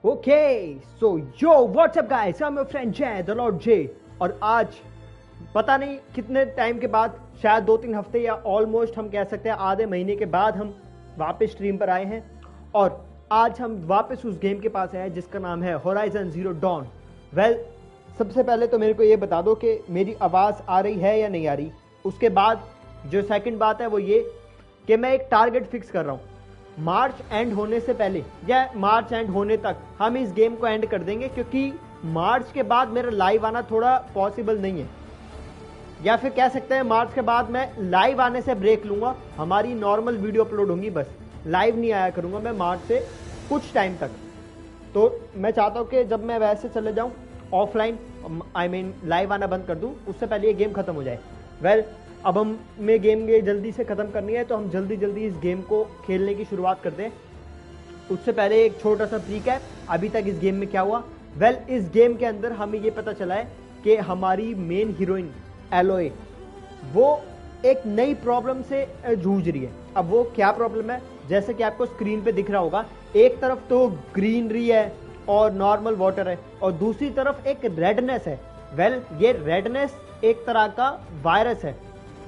Okay so yo WhatsApp guys, I am your friend जय the Lord जे। और आज पता नहीं कितने टाइम के बाद, शायद 2-3 हफ्ते या ऑलमोस्ट हम कह सकते हैं आधे महीने के बाद हम वापस स्ट्रीम पर आए हैं। और आज हम वापस उस गेम के पास आए हैं जिसका नाम है होराइजन जीरो डॉन। वेल, सबसे पहले तो मेरे को ये बता दो कि मेरी आवाज़ आ रही है या नहीं आ रही। उसके बाद जो सेकंड बात है वो ये कि मैं एक टारगेट फिक्स कर रहा हूँ। मार्च एंड होने से पहले या मार्च एंड होने तक हम इस गेम को एंड कर देंगे, क्योंकि मार्च के बाद मेरा लाइव आना थोड़ा पॉसिबल नहीं है। या फिर कह सकते हैं मार्च के बाद मैं लाइव आने से ब्रेक लूंगा, हमारी नॉर्मल वीडियो अपलोड होंगी, बस लाइव नहीं आया करूंगा मैं मार्च से कुछ टाइम तक। तो मैं चाहता हूं कि जब मैं वैसे चले जाऊं ऑफलाइन, आई मीन लाइव आना बंद कर दूं, उससे पहले ये गेम खत्म हो जाए। वेल, अब हमें गेम ये जल्दी से ख़त्म करनी है, तो हम जल्दी जल्दी इस गेम को खेलने की शुरुआत करते हैं। उससे पहले एक छोटा सा रिकैप अभी तक इस गेम में क्या हुआ। वेल, इस गेम के अंदर हमें ये पता चला है कि हमारी मेन हीरोइन एलोय वो एक नई प्रॉब्लम से जूझ रही है। अब वो क्या प्रॉब्लम है, जैसे कि आपको स्क्रीन पे दिख रहा होगा, एक तरफ तो ग्रीनरी है और नॉर्मल वाटर है, और दूसरी तरफ एक रेडनेस है। वेल, ये रेडनेस एक तरह का वायरस है।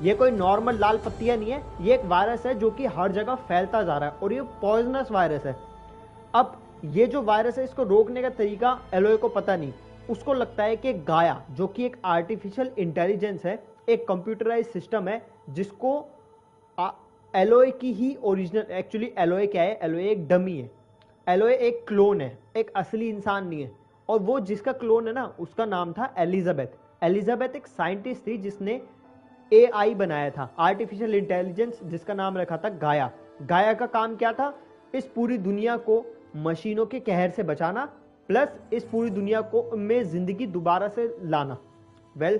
ये कोई नॉर्मल लाल पत्तियां नहीं है, ये एक वायरस है जो कि हर जगह फैलता जा रहा है और ये पॉइजनस वायरस है। अब ये जो वायरस है, इसको रोकने का तरीका एलोय को पता नहीं। उसको लगता है कि गाया, जो कि एक आर्टिफिशियल इंटेलिजेंस है, एक कंप्यूटराइज सिस्टम है, जिसको एलोय की ही ओरिजिनल, एक्चुअली एलोय क्या है, एलोय एक डमी है, एलोय एक क्लोन है, एक असली इंसान नहीं है। और वो जिसका क्लोन है ना, उसका नाम था एलिजाबेथ। एलिजाबेथ एक साइंटिस्ट थी जिसने AI बनाया था, आर्टिफिशियल इंटेलिजेंस, जिसका नाम रखा था गाया। गाया का काम क्या था, इस पूरी दुनिया को मशीनों के कहर से बचाना, प्लस इस पूरी दुनिया को में जिंदगी दोबारा से लाना। वेल,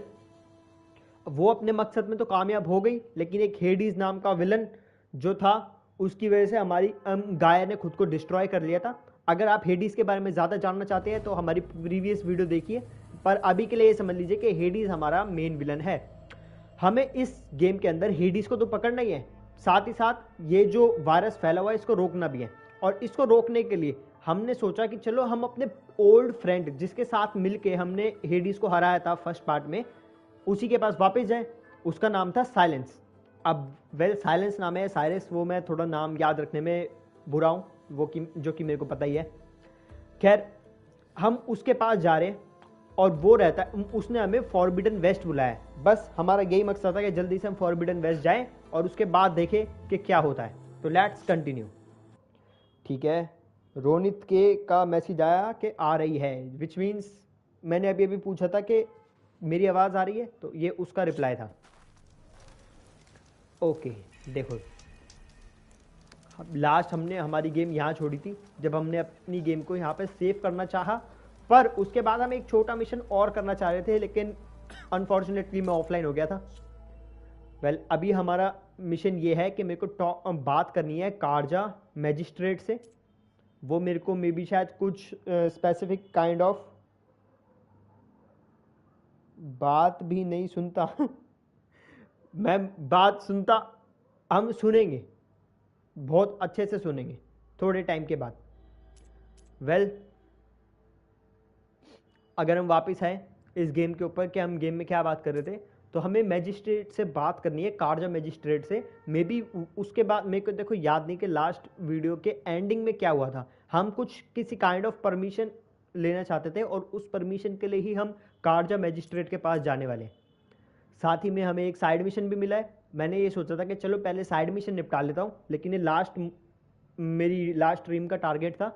वो अपने मकसद में तो कामयाब हो गई, लेकिन एक हेडीज नाम का विलन जो था, उसकी वजह से हमारी गाया ने खुद को डिस्ट्रॉय कर लिया था। अगर आप हेडीज के बारे में ज़्यादा जानना चाहते हैं तो हमारी प्रीवियस वीडियो देखिए, पर अभी के लिए ये समझ लीजिए कि हेडीज हमारा मेन विलन है। हमें इस गेम के अंदर हेडीज को तो पकड़ना ही है, साथ ही साथ ये जो वायरस फैला हुआ है इसको रोकना भी है। और इसको रोकने के लिए हमने सोचा कि चलो हम अपने ओल्ड फ्रेंड जिसके साथ मिलके हमने हेडीज को हराया था फर्स्ट पार्ट में, उसी के पास वापस जाएं। उसका नाम था साइलेंस। अब वेल, साइलेंस नाम है, साइरस वो मैं थोड़ा नाम याद रखने में बुरा हूँ, वो कि जो कि मेरे को पता ही है। खैर, हम उसके पास जा रहे हैं और वो रहता है, उसने हमें फॉरबिडन वेस्ट बुलाया है। बस हमारा यही मकसद था कि जल्दी से हम फॉरबिडन वेस्ट जाएं और उसके बाद देखें कि क्या होता है। तो लेट्स कंटिन्यू। ठीक है, रोनित के का मैसेज आया कि आ रही है, विच मीन्स मैंने अभी अभी पूछा था कि मेरी आवाज़ आ रही है, तो ये उसका रिप्लाई था। ओके, देखो लास्ट हमने हमारी गेम यहाँ छोड़ी थी, जब हमने अपनी गेम को यहाँ पे सेव करना चाहा, पर उसके बाद हम एक छोटा मिशन और करना चाह रहे थे, लेकिन अनफॉर्चुनेटली मैं ऑफलाइन हो गया था। वेल, अभी हमारा मिशन ये है कि मेरे को बात करनी है कारजा मैजिस्ट्रेट से। वो मेरे को मे बी शायद कुछ स्पेसिफिक काइंड ऑफ बात भी नहीं सुनता मैं बात सुनता, हम सुनेंगे, बहुत अच्छे से सुनेंगे थोड़े टाइम के बाद। वेल, अगर हम वापस आए इस गेम के ऊपर कि हम गेम में क्या बात कर रहे थे, तो हमें मैजिस्ट्रेट से बात करनी है, कारजा मैजिस्ट्रेट से। मे बी उसके बाद मेरे को देखो याद नहीं कि लास्ट वीडियो के एंडिंग में क्या हुआ था। हम कुछ किसी काइंड ऑफ परमिशन लेना चाहते थे और उस परमिशन के लिए ही हम कारजा मैजिस्ट्रेट के पास जाने वाले हैं। साथ ही में हमें एक साइड मिशन भी मिला है। मैंने ये सोचा था कि चलो पहले साइड मिशन निपटा लेता हूँ, लेकिन ये मेरी लास्ट स्ट्रीम का टारगेट था,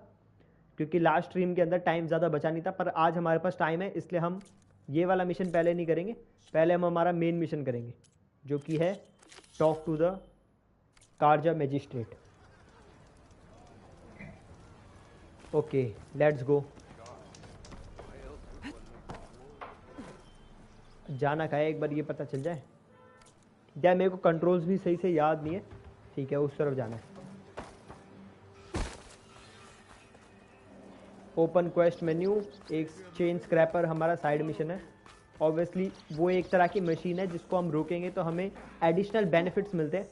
क्योंकि लास्ट स्ट्रीम के अंदर टाइम ज़्यादा बचा नहीं था। पर आज हमारे पास टाइम है, इसलिए हम ये वाला मिशन पहले नहीं करेंगे, पहले हम हमारा मेन मिशन करेंगे, जो कि है talk to the Karja magistrate. Okay, let's go. जाना का है, एक बार ये पता चल जाए। या मेरे को कंट्रोल्स भी सही से याद नहीं है। ठीक है, उस तरफ जाना है। ओपन क्वेस्ट मेन्यू, एक चेन स्क्रैपर हमारा साइड मिशन है। ऑब्वियसली वो एक तरह की मशीन है जिसको हम रोकेंगे तो हमें एडिशनल बेनिफिट्स मिलते हैं।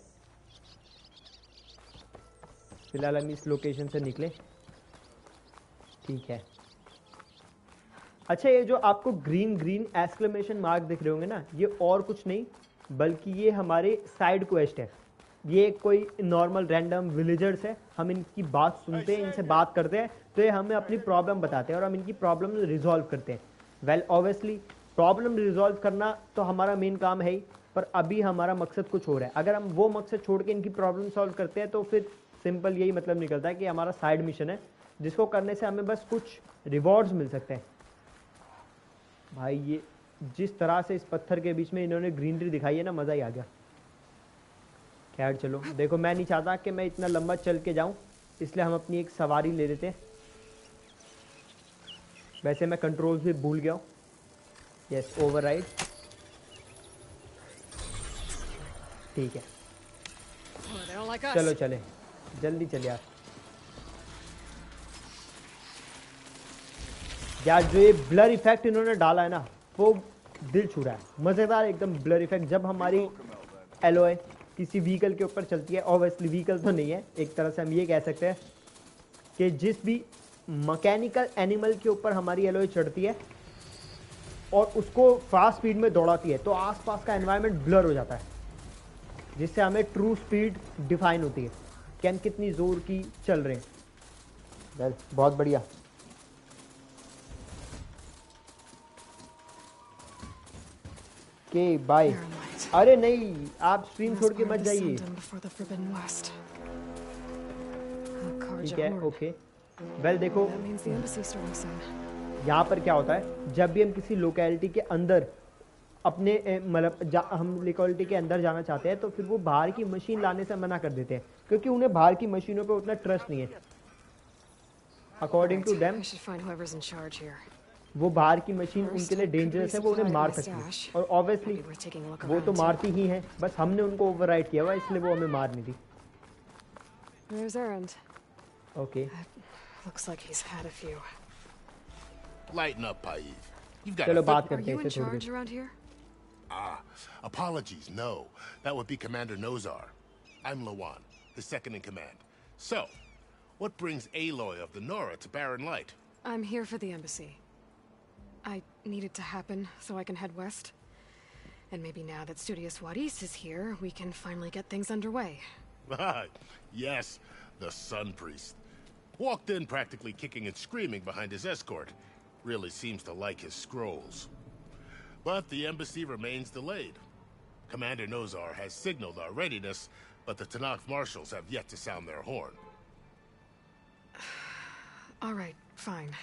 फिलहाल हम इस लोकेशन से निकले। ठीक है। अच्छा, ये जो आपको ग्रीन ग्रीन एक्सक्लेमेशन मार्क दिख रहे होंगे ना, ये और कुछ नहीं बल्कि ये हमारे साइड क्वेस्ट है। ये कोई नॉर्मल रैंडम विलेजर्स है, हम इनकी बात सुनते हैं, इनसे बात करते हैं, तो ये हमें अपनी प्रॉब्लम बताते हैं और हम इनकी प्रॉब्लम रिजॉल्व करते हैं। वेल ऑब्वियसली प्रॉब्लम रिजॉल्व करना तो हमारा मेन काम है ही, पर अभी हमारा मकसद कुछ और है। अगर हम वो मकसद छोड़ के इनकी प्रॉब्लम सॉल्व करते हैं तो फिर सिंपल यही मतलब निकलता है कि हमारा साइड मिशन है, जिसको करने से हमें बस कुछ रिवॉर्ड्स मिल सकते हैं। भाई ये जिस तरह से इस पत्थर के बीच में इन्होंने ग्रीनरी दिखाई है ना, मज़ा ही आ गया। खैर चलो, देखो मैं नहीं चाहता कि मैं इतना लंबा चल के जाऊं, इसलिए हम अपनी एक सवारी ले लेते हैं। वैसे मैं कंट्रोल भी भूल गया हूँ। Yes, override. ठीक है, चलो चले, जल्दी चले यार। यार जो ये ब्लर इफेक्ट इन्होंने डाला है ना, वो दिल छू रहा है। मज़ेदार एकदम ब्लर इफेक्ट। जब हमारी एलोय किसी व्हीकल के ऊपर चलती है, ऑब्वियसली व्हीकल तो नहीं है, एक तरह से हम ये कह सकते हैं कि जिस भी मैकेनिकल एनिमल के ऊपर हमारी एलोय चढ़ती है और उसको फास्ट स्पीड में दौड़ाती है, तो आसपास का एनवायरनमेंट ब्लर हो जाता है, जिससे हमें ट्रू स्पीड डिफाइन होती है कि हम कितनी जोर की चल रहे हैं। वेल, बहुत बढ़िया। के बाय। अरे नहीं, आप स्ट्रीम छोड़ के मत जाइए। ठीक है, ओके। वेल देखो, यहाँ पर क्या होता है, जब भी हम किसी लोकेलिटी के अंदर अपने मतलब हम लोकेलिटी के अंदर जाना चाहते हैं, तो फिर वो बाहर की मशीन लाने से मना कर देते हैं, क्योंकि उन्हें बाहर की मशीनों पे उतना ट्रस्ट नहीं है। अकॉर्डिंग टू देम वो बाहर की मशीन उनके लिए डेंजरस है, वो उन्हें मार सकती है, और ऑब्वियसली वो तो मारती ही हैं, बस हमने उनको ओवरराइड किया हुआ, इसलिए वो हमें मार नहीं दी। ओके, चलो बात करते हैं इससे थोड़ी देर। Apologies, no. That would be Commander Nozar. I'm Lawan, the second in command. So, what brings Aloy of the Nora to Barren Light? I'm here for the embassy. I need it to happen so I can head west. And maybe now that Studious Wadis is here, we can finally get things underway. Yes, the Sun Priest. Walked in practically kicking and screaming behind his escort. Really seems to like his scrolls. But the embassy remains delayed. Commander Nozar has signaled our readiness, but the Tanakh marshals have yet to sound their horn. All right, fine.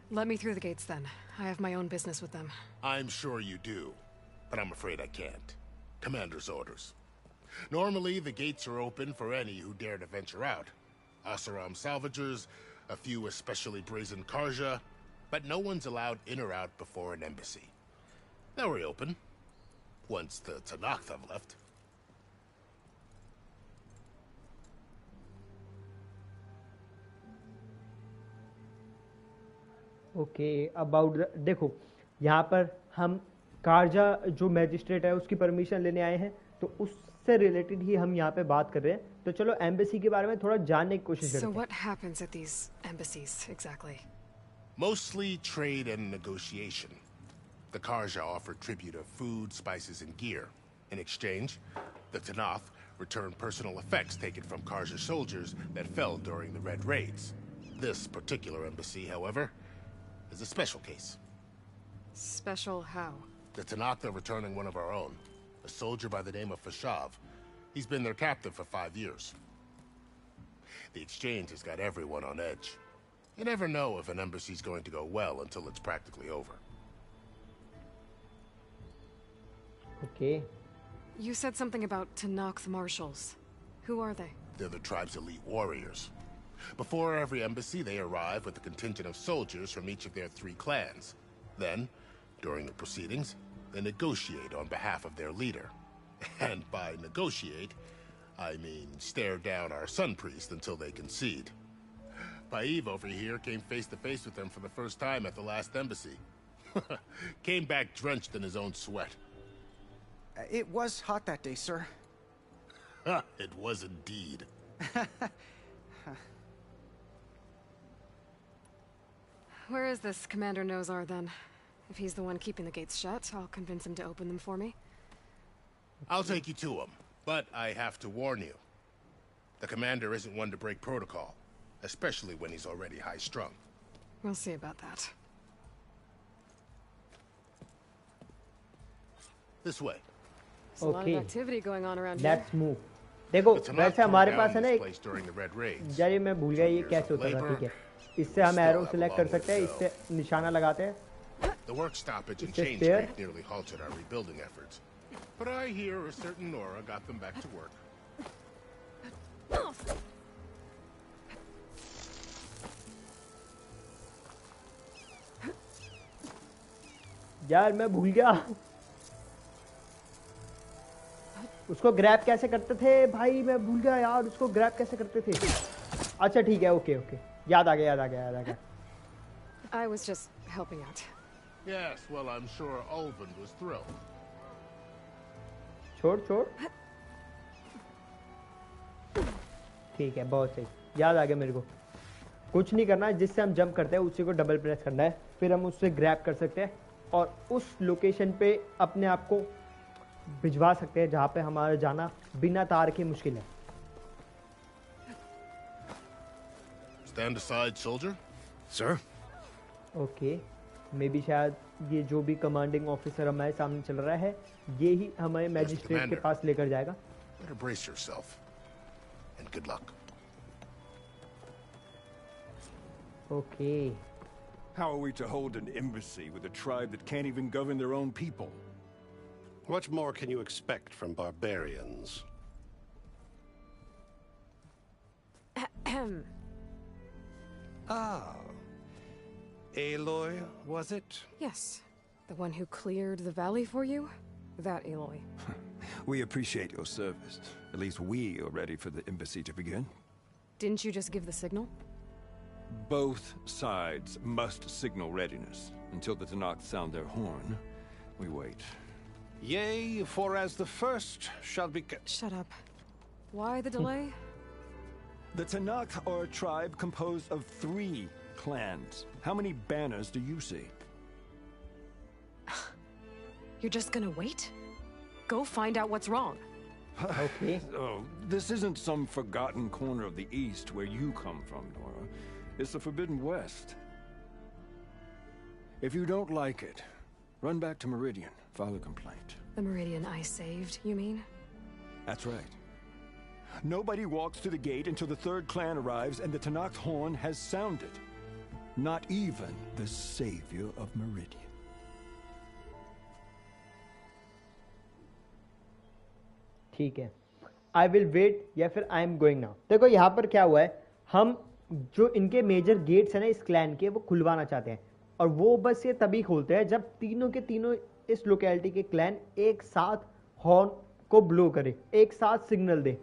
Let me through the gates then. I have my own business with them. I'm sure you do, but I'm afraid I can't. Commander's orders. Normally, the gates are open for any who dare to venture out. Asaram salvagers, a few especially brazen Karja, but no one's allowed in or out before an embassy. They'll reopen, once the Tanakh have left. Okay, about देखो, यहाँ पर हम कारजा जो magistrate है उसकी permission लेने आए हैं, तो उससे रिलेटेड ही हम यहाँ पे बात कर रहे हैं। तो चलो एम्बेसी के बारे में थोड़ा जानने की कोशिश करते हैं। So what happens at these embassies exactly? Mostly trade and negotiation. The Karja offer tribute of food, spices, and gear. In exchange, the Tanakh return personal effects taken from Karja soldiers that fell during the Red Raids. This particular embassy, however, is a special case. Special how? The Tanakh are returning one of our own, a soldier by the name of Fashav. He's been their captive for 5 years. The exchange has got everyone on edge. You never know if an embassy's going to go well until it's practically over. Okay. You said something about Tanakh marshals. Who are they? They're the tribe's elite warriors. Before every embassy, they arrive with a contingent of soldiers from each of their 3 clans. Then, during the proceedings, they negotiate on behalf of their leader. And by negotiate, I mean stare down our Sun Priest until they concede. Paiv over here came face to face with them for the first time at the last embassy. Came back drenched in his own sweat. It was hot that day, sir. It was indeed. Where is this Commander Nozar then? If he's the one keeping the gates shut, I'll convince him to open them for me. I'll take you to him, but I have to warn you. The commander isn't one to break protocol, especially when he's already high-strung. We'll see about that. This way. There's a lot of activity going on around here. Let's move. देखो वैसे हमारे पास है ना एक यार ये मैं भूल गया ये कैसे होता था ठीक है इससे हम एरो सिलेक्ट कर सकते हैं इससे निशाना लगाते हैं The work stoppage and change strike nearly halted our rebuilding efforts, but I hear a certain Nora got them back to work. यार मैं भूल गया उसको ग्रैब कैसे करते थे भाई मैं भूल गया यार उसको ग्रैब कैसे करते थे अच्छा ठीक है ओके ओके याद आ गया I was just helping out. Yes, well, I'm sure Ulvin was thrilled. छोड़ ठीक है बहुत सही याद आ गया मेरे को कुछ नहीं करना है जिससे हम जंप करते हैं उसी को डबल प्रेस करना है फिर हम उससे ग्रैब कर सकते हैं और उस लोकेशन पे अपने आप को भिजवा सकते हैं जहां पे हमारा जाना बिना तार के मुश्किल है Stand aside, soldier. Sir? Okay may be शायद ये जो भी कमांडिंग ऑफिसर हमारे सामने चल रहा है ये ही हमें मैजिस्ट्रेट के पास लेकर जाएगा Better brace yourself. And good luck. Okay How are we to hold an embassy with a tribe that can't even govern their own people? What more can you expect from barbarians? Ah. Aloy, was it? Yes. The one who cleared the valley for you? That Aloy. We appreciate your service. At least we are ready for the embassy to begin. Didn't you just give the signal? Both sides must signal readiness. Until the Tanakh sound their horn, we wait. Yea, for as the first shall be... Shut up. Why the delay? The Tanakh are a tribe composed of 3 clans. How many banners do you see? You're just gonna wait? Go find out what's wrong. Okay. Oh, this isn't some forgotten corner of the East where you come from, Nora. It's the Forbidden West. If you don't like it, run back to Meridian, file a complaint. The Meridian I saved, you mean? That's right. Nobody walks to the gate until the 3rd clan arrives and the Tanakh's horn has sounded. Not even the savior of Meridian. ठीक है I will wait या फिर I am going now देखो यहाँ पर क्या हुआ है हम जो इनके मेजर गेट्स हैं ना इस क्लैन के वो खुलवाना चाहते हैं और वो बस ये तभी खोलते हैं जब तीनों के तीनों इस लोकेलिटी के क्लैन एक साथ हॉर्न को ब्लो करे एक साथ सिग्नल दे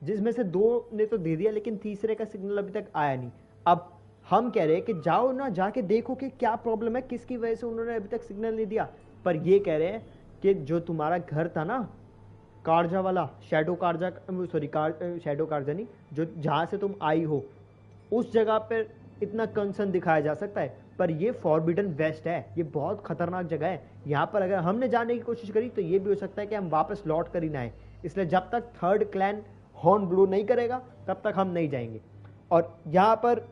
जिसमें से 2 ने तो दे दिया लेकिन तीसरे का सिग्नल अभी तक आया नहीं अब हम कह रहे हैं कि जाओ ना जाके देखो कि क्या प्रॉब्लम है किसकी वजह से उन्होंने अभी तक सिग्नल नहीं दिया पर ये कह रहे हैं कि जो तुम्हारा घर था ना कार्जा वाला शैडो कार्जा सॉरी शैडो कार्जा नहीं जो जहां से तुम आई हो उस जगह पर इतना कंसर्न दिखाया जा सकता है पर ये फॉरबिडन वेस्ट है ये बहुत खतरनाक जगह है यहाँ पर अगर हमने जाने की कोशिश करी तो ये भी हो सकता है कि हम वापस लौट कर ही ना आए इसलिए जब तक 3rd क्लैन हॉर्न ब्लो नहीं करेगा तब तक हम नहीं जाएंगे और यहाँ पर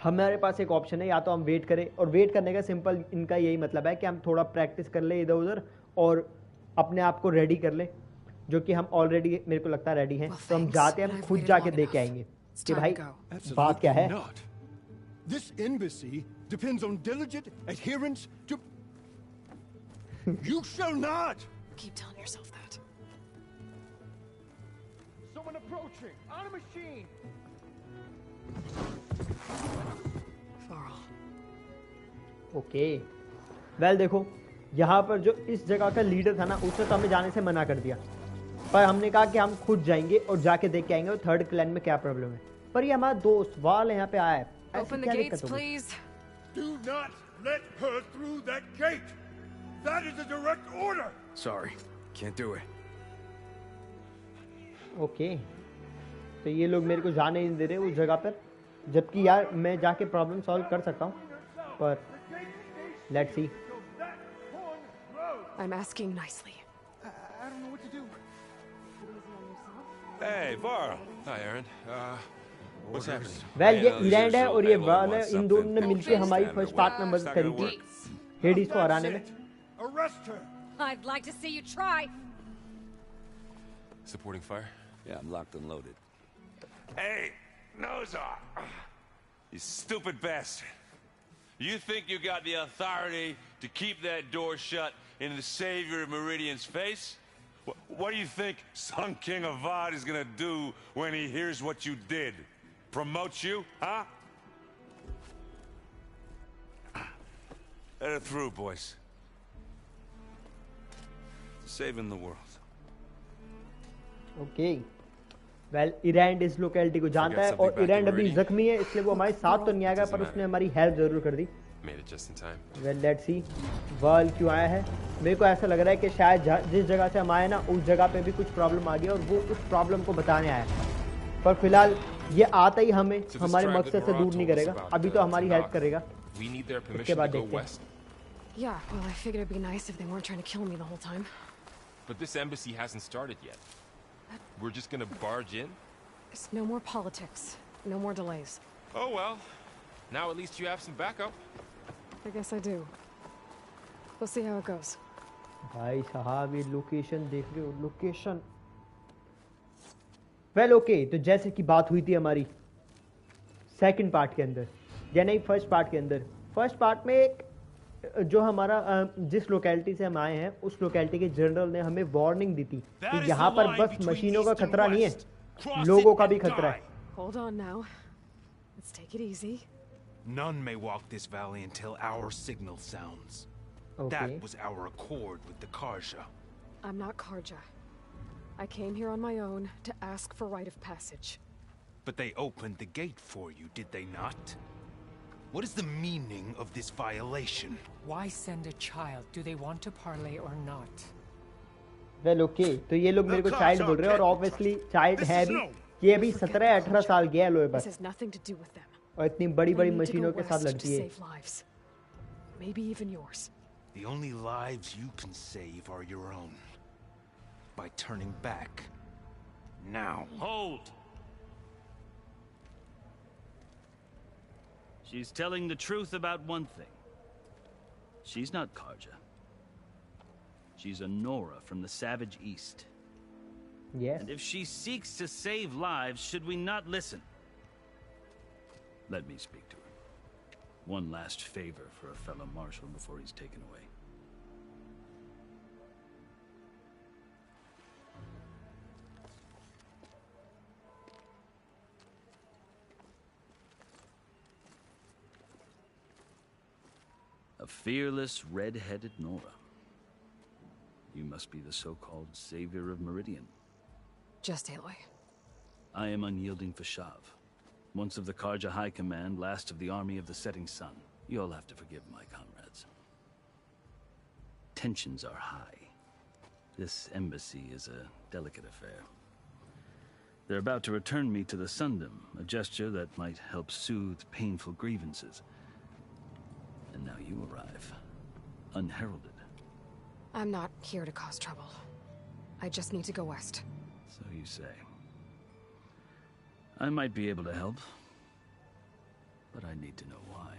हमारे पास एक ऑप्शन है या तो हम वेट करें और वेट करने का सिंपल इनका यही मतलब है कि हम थोड़ा प्रैक्टिस कर ले इधर उधर और अपने आप को रेडी कर ले जो कि हम ऑलरेडी मेरे को लगता है रेडी हैं तो हम जाते हैं हम खुद जाके देख के आएंगे कि भाई बात क्या है This embassy depends on diligent adherence to... You shall not! Keep telling yourself that. Someone approaching! On a machine! Farl. Okay well देखो यहाँ पर जो इस जगह का लीडर था ना उसने तो हमें जाने से मना कर दिया पर हमने कहा कि हम खुद जाएंगे और जाके देख के आएंगे और 3rd क्लैन में क्या प्रॉब्लम है पर ये हमारा दोस्त वाल यहाँ पे आया है Open the gates, please. Do not let her through that gate! That is a direct order! Sorry, can't do it. Okay तो ये लोग मेरे को जाने नहीं दे रहे उस जगह पर जबकि यार मैं जाके प्रॉब्लम सॉल्व कर सकता हूँ पर let's see. So that horn blows. I'm asking nicely. I don't know what to do. Hey, Varl. Hi, Aaron. What's happening? Well ये इरैंड है और ये वाल है. इन दोनों ने मिलके हमारी फर्स्ट पार्ट में मदद करी थी हेडिस को हराने में. Arrest her. I'd like to see you try. Supporting fire? Yeah, I'm locked and loaded. Hey, Nozar! You stupid bastard. You think you got the authority to keep that door shut in the savior of Meridian's face? What do you think Sun King Avad is gonna do when he hears what you did? Promote you, huh? Let it through, boys. Saving the world. Okay well around इस locality को जानता है और इरैंड अभी जख्मी है इसलिए वो हमारे साथ तो नहीं आएगा पर उसने हमारी हेल्प जरूर कर दी. वेल लेट्स सी वर्ल क्यों आया है. मेरे को ऐसा लग रहा है कि शायद जिस जगह से हम आए ना उस जगह पे भी कुछ प्रॉब्लम आ गई और वो उस प्रॉब्लम को बताने आया है. पर फिलहाल ये आता ही हमें हमारे मकसद से दूर नहीं करेगा. अभी तो हमारी हेल्प करेगा. उसके बाद देखते हैं. Yeah, well, I figured it'd be nice if they weren't trying to kill me the whole time. But this embassy hasn't started yet. We're just gonna barge in? There's no more politics. No more delays. Oh well. Now at least you have some backup. I guess I do. We'll see how it goes. भाई साहब ये location देख रहे हो. Location well okay. तो जैसे कि बात हुई थी हमारी सेकंड पार्ट के अंदर या नहीं फर्स्ट पार्ट के अंदर. फर्स्ट पार्ट में एक जो हमारा जिस लोकेलिटी से हम आए हैं उस लोकेलिटी के जनरल ने हमें वार्निंग दी थी कि यहाँ पर बस मशीनों का खतरा नहीं है लोगों का भी खतरा है. Hold on now. Let's take it easy. None may walk this valley until our signal sounds. Okay. That was our accord with the Karja. I'm not Karja. I came here on my own to ask for rite of passage. But they opened the gate for you, did they not? What is the meaning of this violation? Why send a child? Do they want to parley or not? Well okay. तो ये लोग मेरे को child बोल रहे हैं और obviously child है भी. ये अभी 17-18 साल गया लोए बस. This has nothing to do with them. और इतनी बड़ी बड़ी मशीनों के साथ लड़ती है. Save lives. Maybe even yours. The only lives you can save are your own. By turning back. Now. Hold! She's telling the truth about one thing. She's not Karja. She's a Nora from the Savage East. Yes. And if she seeks to save lives, should we not listen? Let me speak to her. One last favor for a fellow marshal before he's taken away. A fearless, red-headed Nora. You must be the so-called savior of Meridian. Just Aloy. I am unyielding Fashav. Once of the Karja High Command, last of the army of the setting sun. You'll have to forgive my comrades. Tensions are high. This embassy is a delicate affair. They're about to return me to the Sundom, a gesture that might help soothe painful grievances. And now you arrive, unheralded. I'm not here to cause trouble. I just need to go west. So you say. I might be able to help, but I need to know why.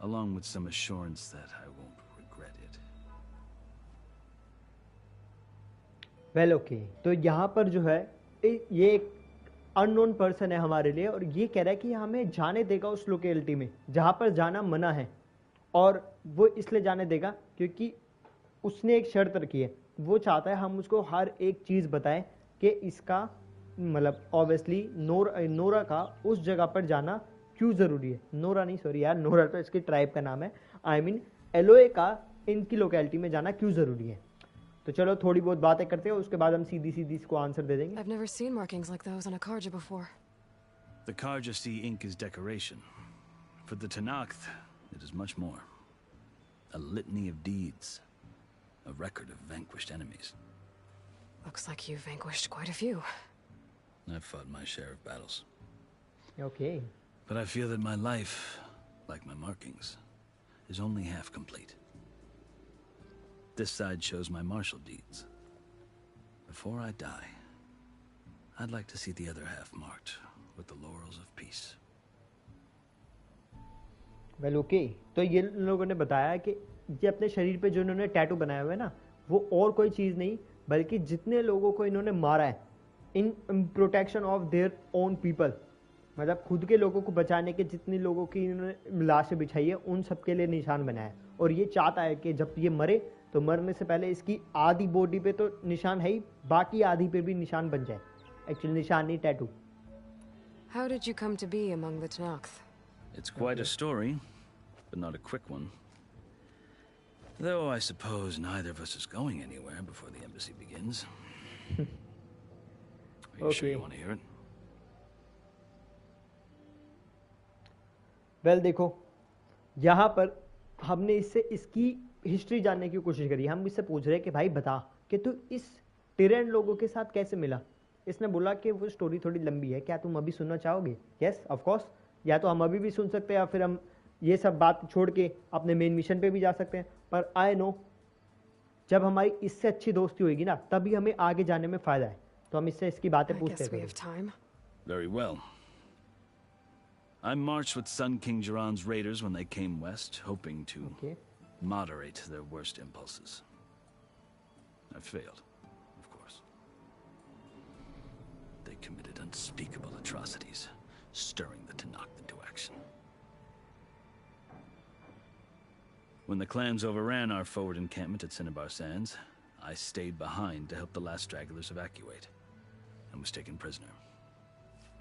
Along with some assurance that I won't regret it. Well okay. तो यहाँ पर जो है ये एक unknown person है हमारे लिए और ये कह रहा है कि हमें जाने देगा उस लोकेलिटी में जहाँ पर जाना मना है. और वो इसलिए जाने देगा क्योंकि उसने एक शर्त रखी है. वो चाहता है हम उसको हर एक चीज़ बताएं कि इसका मतलब ऑब्वियसली नोरा का उस जगह पर जाना क्यों ज़रूरी है. नोरा नहीं सॉरी यार, नोरा तो इसकी ट्राइब का नाम है. आई मीन एलोय का इनकी लोकेलिटी में जाना क्यों ज़रूरी है. तो चलो थोड़ी बहुत बातें करते हैं उसके बाद हम सीधी सीधी इसको आंसर दे देंगे. I've never seen markings like those on a Karja before. The Karja see ink as decoration. For the Tanakh, it is much more. A litany of deeds. A record of vanquished enemies. Looks like you've vanquished quite a few. I've fought my share of battles. Okay. But I feel that my life like my markings, is only half complete. This side shows my martial deeds. Before I die, I'd like to see the other half marked with the laurels of peace. Well, okay. तो ये लोगों ने बताया कि ये अपने शरीर पे जो इन्होंने टैटू बनाया हुआ है ना, वो और कोई चीज़ नहीं बल्कि जितने लोगों को इन्होंने मारा है इन protection of their own people, मतलब खुद के लोगों को बचाने के जितने लोगों की इन्होंने लाशें बिछाई है उन सब के लिए निशान बनाया है। और ये चाहता है कि जब ये मरे तो मरने से पहले इसकी आधी बॉडी पे तो निशान है ही, बाकी आधी पे भी निशान बन जाए। एक्चुअली निशान नहीं, tattoo. How did you come to be among the Tenakth? It's quite a story, but not a quick one. Though I suppose neither of us is going anywhere before the embassy begins. Are you sure you want to hear it? Well देखो, यहाँ पर हमने इससे इसकी history जानने की कोशिश करी। हम इससे पूछ रहे हैं कि भाई बता कि तू इस टिरेन लोगों के साथ कैसे मिला। इसने बोला कि वो स्टोरी थोड़ी लंबी है, क्या तुम अभी सुनना चाहोगे? यस ऑफ कोर्स, या तो हम अभी भी सुन सकते हैं या फिर हम ये सब बात छोड़ के अपने मेन मिशन पे भी जा सकते हैं। पर आई नो जब हमारी इससे अच्छी दोस्ती होगी ना तभी हमें आगे जाने में फ़ायदा है, तो हम इससे इसकी बातें पूछते हैं। Very well. I marched with Sun King Jiran's raiders when they came west, hoping to moderate their worst impulses. I failed, of course. They committed unspeakable atrocities, stirring the Tenakth into action. When the clans overran our forward encampment at Cinnabar Sands, I stayed behind to help the last stragglers evacuate, and was taken prisoner.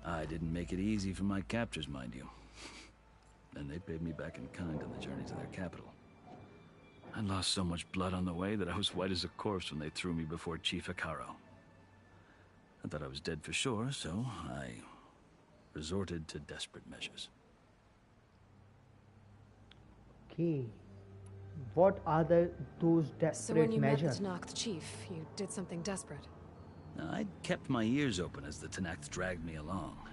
I didn't make it easy for my captors, mind you. And they paid me back in kind on the journey to their capital. I lost so much blood on the way that I was white as a corpse when they threw me before Chief Akaro. I thought I was dead for sure, so I resorted to desperate measures. Okay. What are those desperate measures? So when you met the Tenakth chief, you did something desperate? I'd kept my ears open as the Tenakth dragged me along,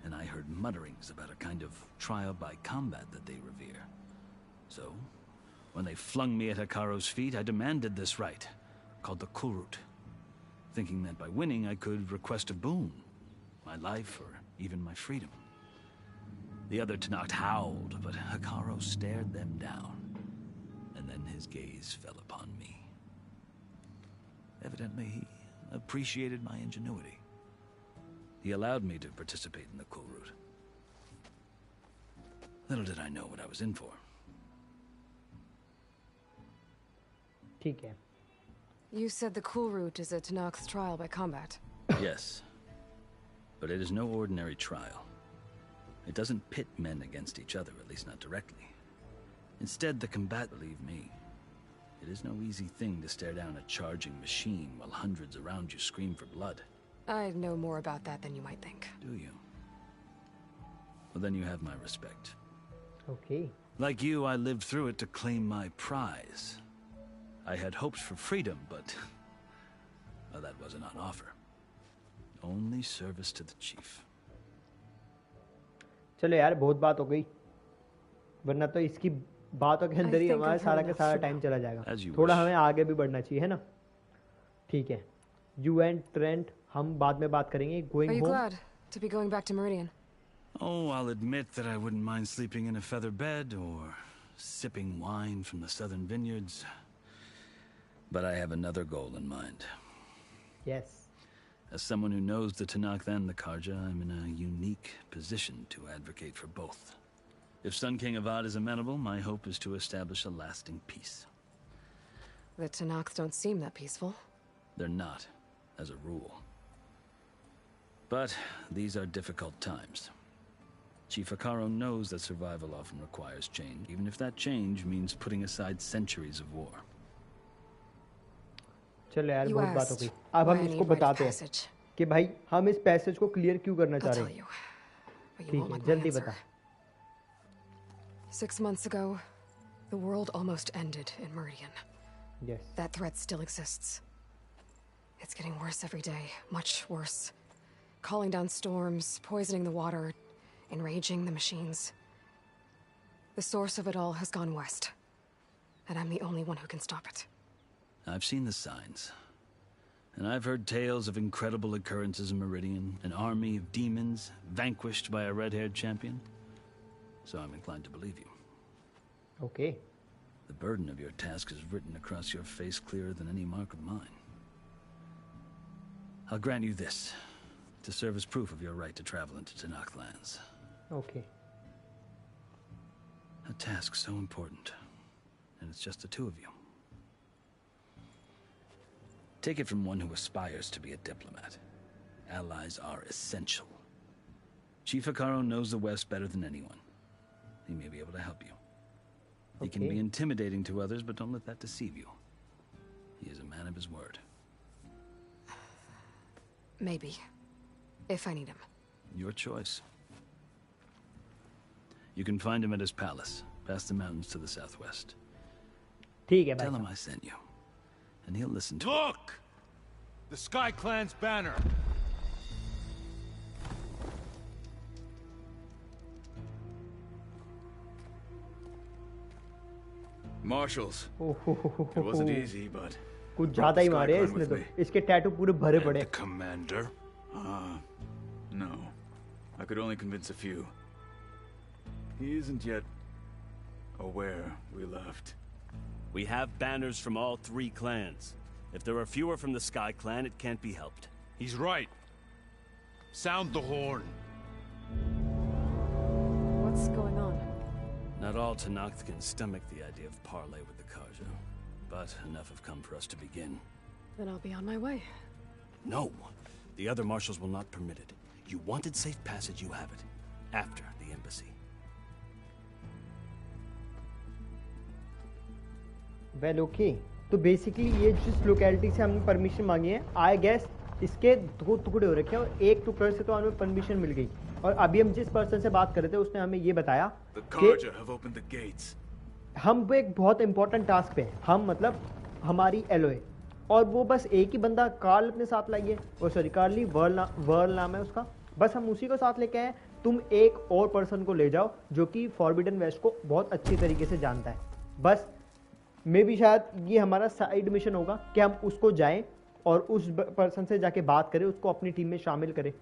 and I heard mutterings about a kind of trial by combat that they revere. So, when they flung me at Hikaro's feet, I demanded this right, called the Kulrut, thinking that by winning I could request a boon, my life or even my freedom. The other Tenakth howled, but Hikaro stared them down, and then his gaze fell upon me. Evidently, he appreciated my ingenuity. He allowed me to participate in the Kulrut. Little did I know what I was in for. ठीक है. You said the Kulrut is a Tenakth's trial by combat. Yes. But it is no ordinary trial. It doesn't pit men against each other, at least not directly. Instead, the combat, believe me, it is no easy thing to stare down a charging machine while hundreds around you scream for blood. I know more about that than you might think. Do you? Well, then you have my respect. Okay. Like you, I lived through it to claim my prize. I had hoped for freedom, but well, that wasn't on offer. Only service to the chief. चलो यार, बहुत बात हो गई, वरना तो इसकी बातों के अंदर ही हमारा सारा का सारा टाइम चला जाएगा। थोड़ा हमें आगे भी बढ़ना चाहिए, है ना? ठीक है। You and Trent, हम बाद में बात करेंगे। Going home. Are you glad to be going back to Meridian? Oh, I'll admit that I wouldn't mind sleeping in a feather bed or sipping wine from the southern vineyards. But I have another goal in mind. Yes. As someone who knows the Tenakth and the Karja, I'm in a unique position to advocate for both. If Sun King Avad is amenable, my hope is to establish a lasting peace. The Tenakth don't seem that peaceful. They're not, as a rule. But these are difficult times. Chief Akaro knows that survival often requires change, even if that change means putting aside centuries of war. चलो यार, बहुत बात हो गई। अब हम इसको बताते हैं कि भाई हम इस पैसेज को क्लियर क्यों करना चाह रहे हैं। ठीक है, जल्दी बता। 6 months ago, the world almost ended in Meridian. Yes. That threat still exists. It's getting worse every day, much worse. Calling down storms, poisoning the water, enraging the machines. The The source of it all has gone west. And I'm the only one who can stop it. I've seen the signs. And I've heard tales of incredible occurrences in Meridian, an army of demons vanquished by a red-haired champion. So I'm inclined to believe you. Okay. The burden of your task is written across your face clearer than any mark of mine. I'll grant you this, to serve as proof of your right to travel into Tanakh lands. Okay. A task so important, and it's just the two of you. Take it from one who aspires to be a diplomat. Allies are essential. Chief Hekarro knows the West better than anyone. He may be able to help you. He can be intimidating to others, but don't let that deceive you. He is a man of his word. Maybe. If I need him. Your choice. You can find him at his palace, past the mountains to the southwest. Tell him I sent you, and he'll listen to it. Look! The Sky Clan's banner. Marshals. It wasn't easy, but कुछ ज्यादा ही मारे हैं इसने तो. इसके tattoo पूरे भरे पड़े. The commander? No. I could only convince a few. He isn't yet aware we left. We have banners from all three clans. If there are fewer from the Sky Clan, it can't be helped. He's right. Sound the horn. What's going on? Not all Tanakh can stomach the idea of parley with the Karja, but enough have come for us to begin. Then I'll be on my way. No! The other marshals will not permit it. You wanted safe passage, you have it. After the embassy. Well, okay. तो basically ये जिस locality से हमने permission मांगी है, I guess इसके दो टुकड़े हो रखे हैं और एक टुकड़े से तो हमें परमिशन मिल गई. और अभी हम जिस पर्सन से बात कर रहे थे उसने हमें ये बताया कि हम वो एक बहुत इंपॉर्टेंट टास्क पे हैं. हम मतलब हमारी एलोय, और वो बस एक ही बंदा कार्ल अपने साथ लाइए. और सॉरी कार्ली वर्ल नाम है उसका. बस हम उसी को साथ लेके आए. तुम एक और पर्सन को ले जाओ जो कि फॉरबिडन वेस्ट को बहुत अच्छी तरीके से जानता है. बस मे भी शायद ये हमारा साइड मिशन होगा कि हम उसको जाएं और उस पर्सन से जाके बात करें, उसको अपनी टीम में शामिल करें.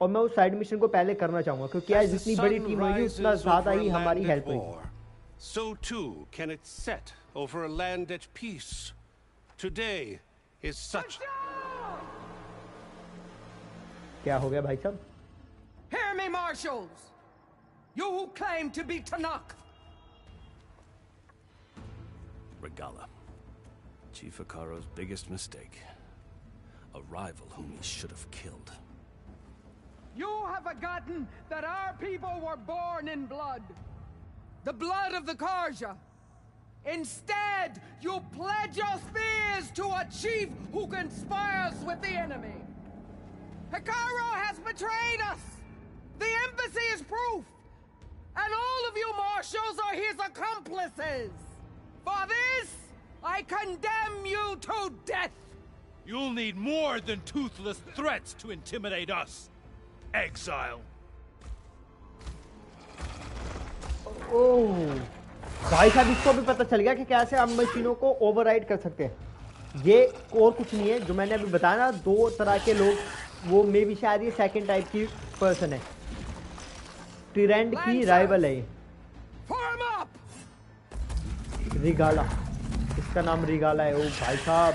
और मैं उस साइड मिशन को पहले करना चाहूंगा क्योंकि आज जितनी बड़ी टीम होगी उतना ज्यादा ही हमारी हेल्प होगी. So too can it set over a land at peace. Today is such. क्या हो गया भाई साहब? Hear me, marshals! You who claim to be Tanakh! Regala. Chief Hekarro's biggest mistake. A rival whom he should have killed. You have forgotten that our people were born in blood. The blood of the Karja. Instead, you pledge your spears to a chief who conspires with the enemy. Hekarro has betrayed us. The embassy is proof. And all of you marshals are his accomplices. For this, I condemn you to death. You'll need more than toothless threats to intimidate us. Exile. ओह भाई साहब, इसको भी पता चल गया कि कैसे हम मशीनों को ओवरराइड कर सकते हैं. ये और कुछ नहीं है जो मैंने अभी बताया ना. दो तरह के लोग, वो मे भी शायद ये सेकंड टाइप की पर्सन है. टिरेंड की राइवल है ये. रिगाला, इसका नाम रिगाला है. ओ भाई साहब,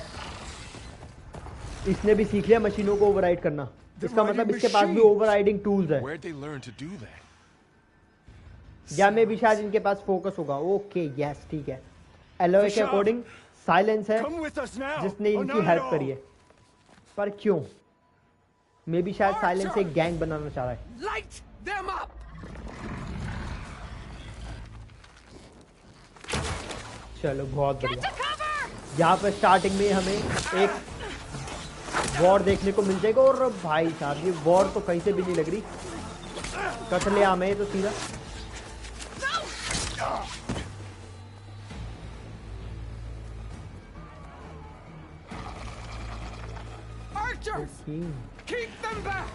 इसने भी सीख लिया मशीनों को ओवरराइड करना. इसका मतलब इसके पास भी ओवरराइडिंग टूल्स है. या में भी शायद इनके पास फोकस होगा. ओके यस ठीक है. एलोय के अकॉर्डिंग साइलेंस है जिसने इनकी हेल्प करी है. पर क्यों? मे भी शायद साइलेंस एक गैंग बनाना चाह रहा है. चलो बहुत बढ़िया. यहाँ पर स्टार्टिंग में हमें एक वॉर देखने को मिल जाएगा. और भाई साहब ये वॉर तो कहीं से भी नहीं लग रही. कत्लेआम है तो सीधा. Archers, keep them back.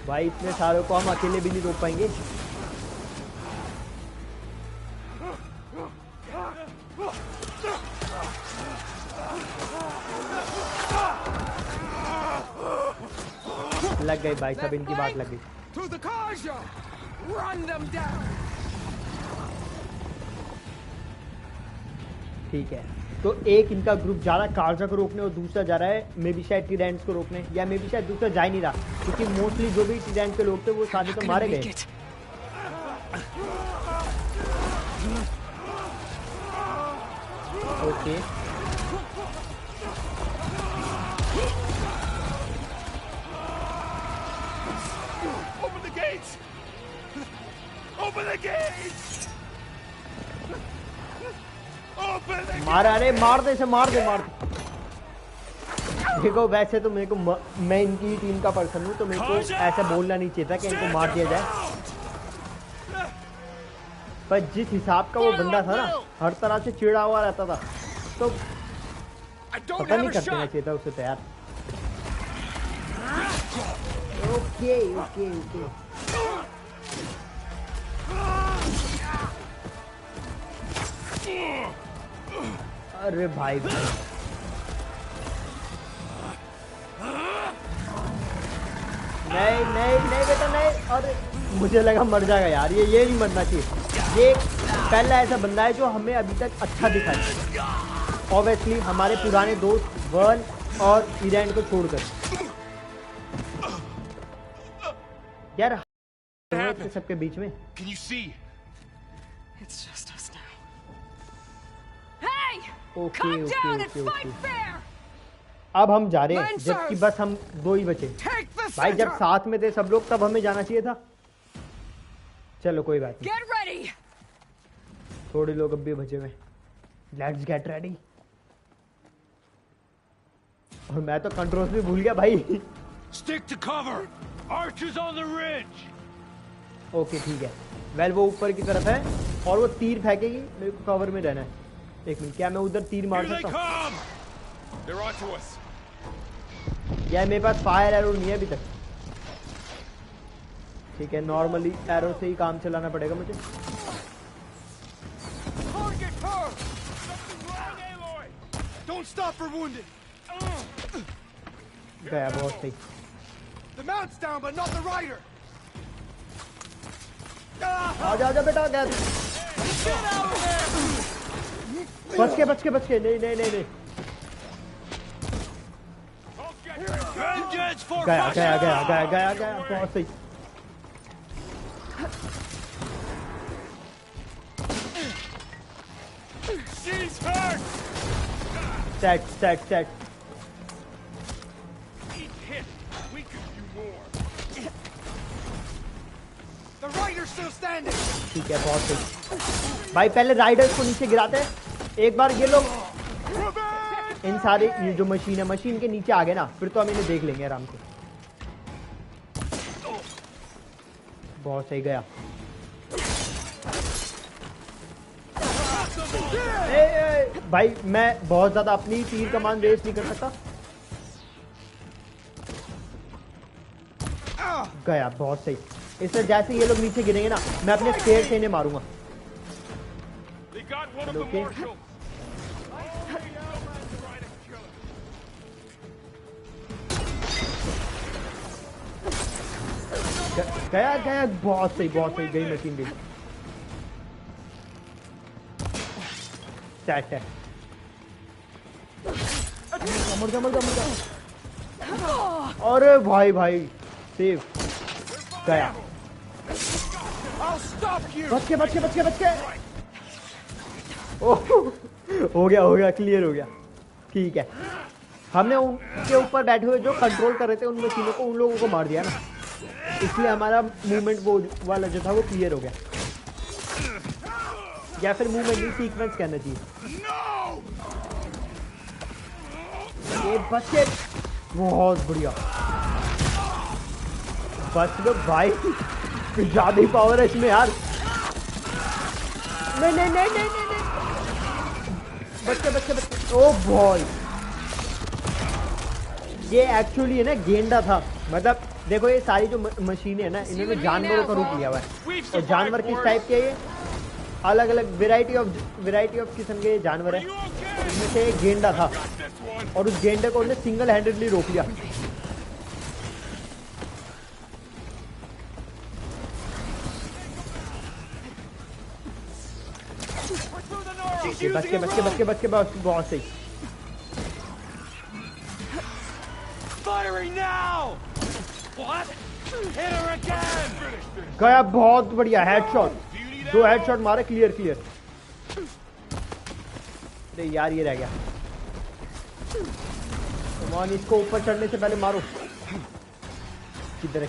भाई इतने सारों को हम अकेले भी नहीं रोक पाएंगे। लग गई भाई सब, इनकी बात लग गई। ठीक है, तो एक इनका ग्रुप जा रहा है कार्जा को रोकने और दूसरा जा रहा है मे बी शायद टिरेंट्स को रोकने, या मे बी शायद दूसरा जा ही नहीं रहा क्योंकि मोस्टली जो भी टिरेंट्स के लोग थे वो सारे तो मारे गए। ओके मारा, अरे मार दे इसे, मार दे मार दे। देखो वैसे तो मेरे को मैं इनकी टीम का पर्सन हूँ तो मेरे को ऐसा बोलना नहीं चाहिए था कि इनको मार दिया जाए, पर जिस हिसाब का वो बंदा था ना हर तरह से चिड़ा हुआ रहता था तो पता नहीं कर देना चाहिए था उसे तैयार। ओके ओके ओके अरे भाई भाई नहीं नहीं नहीं बेटा नहीं, अरे मुझे लगा मर जाएगा यार, ये नहीं मरना चाहिए। ये पहला ऐसा बंदा है जो हमें अभी तक अच्छा दिखाया, ऑब्वियसली हमारे पुराने दोस्त वर्न और इरेंट को छोड़कर। यार सबके बीच में ओके ओके ओके ओके अब हम जा रहे हैं जबकि बस हम दो ही बचे। भाई जब साथ में थे सब लोग तब हमें जाना चाहिए था। चलो कोई बात नहीं, थोड़े लोग अब भी बचे हुए। Let's get ready. और मैं तो कंट्रोल्स भी भूल गया भाई। Stick to cover. Archers on the ridge. Okay ठीक है, वेल वो ऊपर की तरफ है और वो तीर फेंकेगी, मेरे को कवर में रहना है। एक मिनट, क्या मैं उधर तीर मार सकता हूँ? यार मेरे पास फायर एरो नहीं है अभी तक। ठीक है, नॉर्मली एरो से ही काम चलाना पड़ेगा मुझे। गया बहुत सही। आजा बेटा, गया। बच के नहीं नहीं नहीं नहीं गया बहुत सही। सेट ठीक है, बहुत सही भाई। पहले राइडर्स को नीचे गिराते हैं एक बार, ये लोग इन सारे ये जो मशीन है मशीन के नीचे आ गए ना, फिर तो हम इन्हें देख लेंगे आराम से। बहुत सही गया। भाई मैं बहुत ज्यादा अपनी तीर कमान वेस्ट नहीं कर सकता। गया बहुत सही। इससे जैसे ये लोग नीचे गिरेंगे ना, मैं अपने स्पेयर से इन्हें मारूंगा। ओके गया बहुत सही गई मशीन गई। सेट है, मर जा। अरे भाई सेव गया। बच के ओह हो गया क्लियर हो गया। ठीक है, हमने उनके ऊपर बैठे हुए जो कंट्रोल कर रहे थे उन मशीनों को, उन लोगों को मार दिया ना, इसलिए हमारा मूवमेंट वो वाला जो था वो क्लियर हो गया। या फिर मूवमेंट नहीं, सीक्वेंस कहना चाहिए। ये बच्चे बहुत बढ़िया। बच लो भाई, ज्यादा ही पावर है इसमें यार। नहीं बच्चे ओ बॉय, ये एक्चुअली है ना गेंडा था, मतलब देखो ये सारी जो मशीनें है ना, इन्होंने जानवरों का रूप लिया हुआ है। और जानवर किस टाइप के ये? अलग अलग वेराइटी ऑफ किस्म के जानवर है। इसमें से एक गेंडा था और उस गेंडे को उन्होंने सिंगल हैंडेडली रोक लिया। बच के बहुत सही। गया, बहुत बढ़िया हेडशॉट। 2 हेडशॉट मारे, क्लियर। अरे यार ये रह गया। कमान, इसको ऊपर चढ़ने से पहले मारो। किधर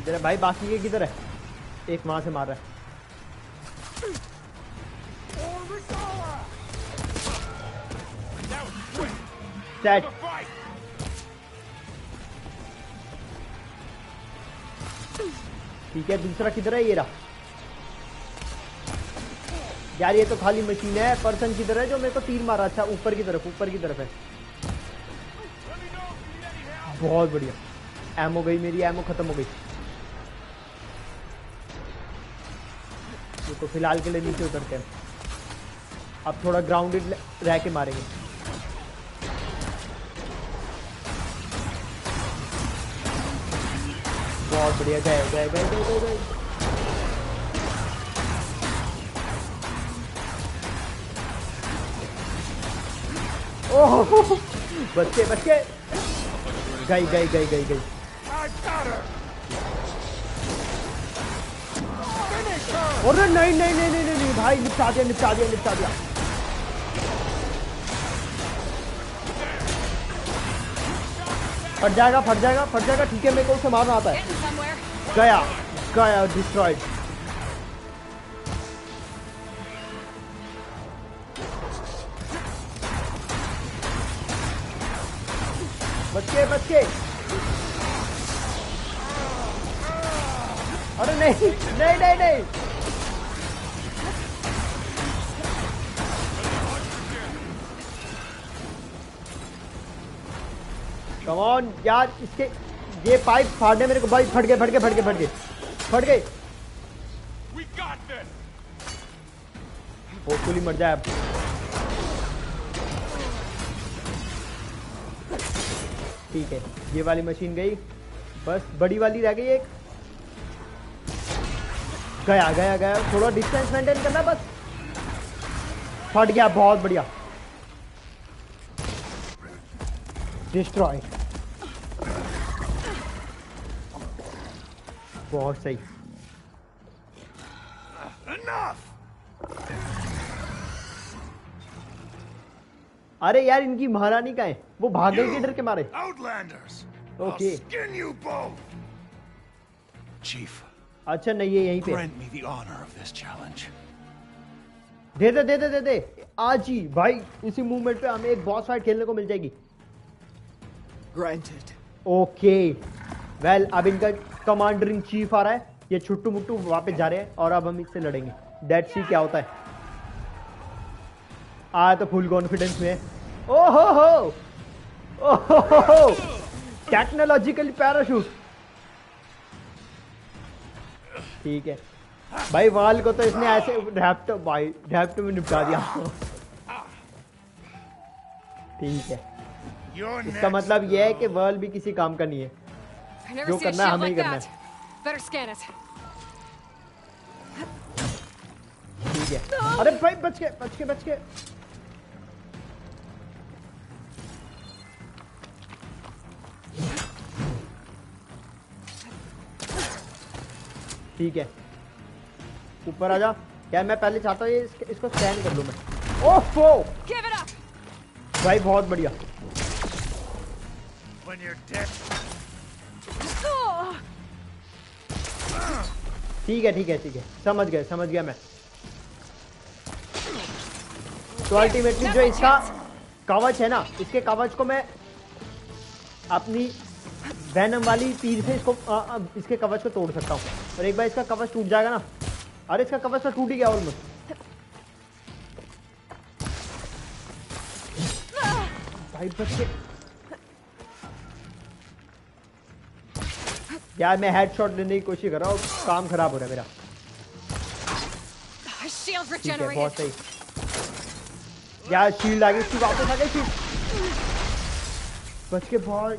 है भाई? बाकी के किधर है? एक वहां से मार रहा है। सेट। ठीक है, दूसरा किधर है? ये रहा। यार ये तो खाली मशीन है। पर्सन किधर है जो मेरे को तीर मारा? अच्छा, ऊपर की तरफ है। बहुत बढ़िया। एमो गई, मेरी एमो खत्म हो गई। तो फिलहाल के लिए नीचे उतरते हैं। अब थोड़ा ग्राउंडेड रह के मारेंगे। बहुत बढ़िया। गए। ओह, बच के। गई। अरे नहीं भाई, निपटा दिया। फट जाएगा। ठीक है, मेरे को उसे मारना आता है। गया, डिस्ट्रॉयड। बच के। अरे नहीं। कम ऑन यार, इसके ये पाइप फाड़ने मेरे को भाई। फट गए। होपफुली मर जाए अब। ठीक है, ये वाली मशीन गई। बस बड़ी वाली रह गई एक। गया। थोड़ा डिस्टेंस मेंटेन करना बस। फट गया, बहुत बढ़िया। डिस्ट्रॉय। बहुत सही। अरे यार, इनकी महारानी कहाँ है? वो भाग गई के डर के मारे। ओके। अच्छा नहीं, ये यहीं पे। दे। आज ही भाई, इसी मूवमेंट पे हमें एक बॉस फाइट खेलने को मिल जाएगी। Granted. ओके वेल, अब इनका कमांडर इन चीफ आ रहा है। ये छुट्टू मुट्टू वापस जा रहे हैं और अब हम इससे लड़ेंगे। डेड सी क्या होता है? आया तो फुल कॉन्फिडेंस में। ओहो टेक्नोलॉजिकल पैराशूट। ठीक है भाई, वाल को तो इसने ऐसे रैप्ट में निपटा दिया। ठीक है, इसका मतलब यह है कि वर्ल भी किसी काम का नहीं है। जो करना है हमें ही करना है। ठीक है, अरे भाई बच के। ठीक है, ऊपर आ जा। क्या मैं पहले चाहता हूँ इसको स्कैन कर लूँ मैं। ओफो भाई, बहुत बढ़िया। ठीक है, समझ गया मैं। तो अल्टीमेटली जो इसका कवच है ना, इसके कवच को मैं अपनी वैनम वाली तीर से इसके कवच को तोड़ सकता हूँ। और एक बार इसका कवच टूट जाएगा ना, अरे इसका कवच तो टूट ही गया ऑलमोस्ट। भाई बच के। यार मैं हेडशॉट लेने की कोशिश कर रहा हूँ, काम खराब हो रहा है मेरा। ठीक है, बहुत सही यार, शील्ड आ गई इसकी, वापस आ गई शील्ड, बच के बहुत।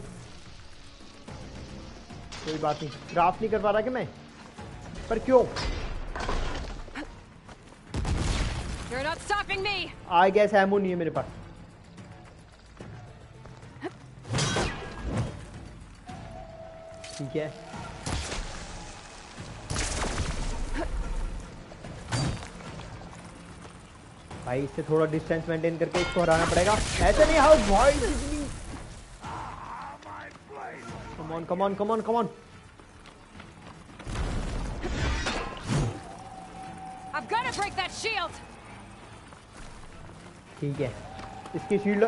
कोई बात नहीं, क्राफ्ट नहीं कर पा रहा कि मैं, पर क्यों? आई गेस एमो नहीं है मेरे पास। ठीक है, भाई इससे थोड़ा डिस्टेंस मेंटेन करके इसको हराना पड़ेगा, ऐसे नहीं। हाउ भाई, come on come on come on come on. ठीक है, इसकी शील्ड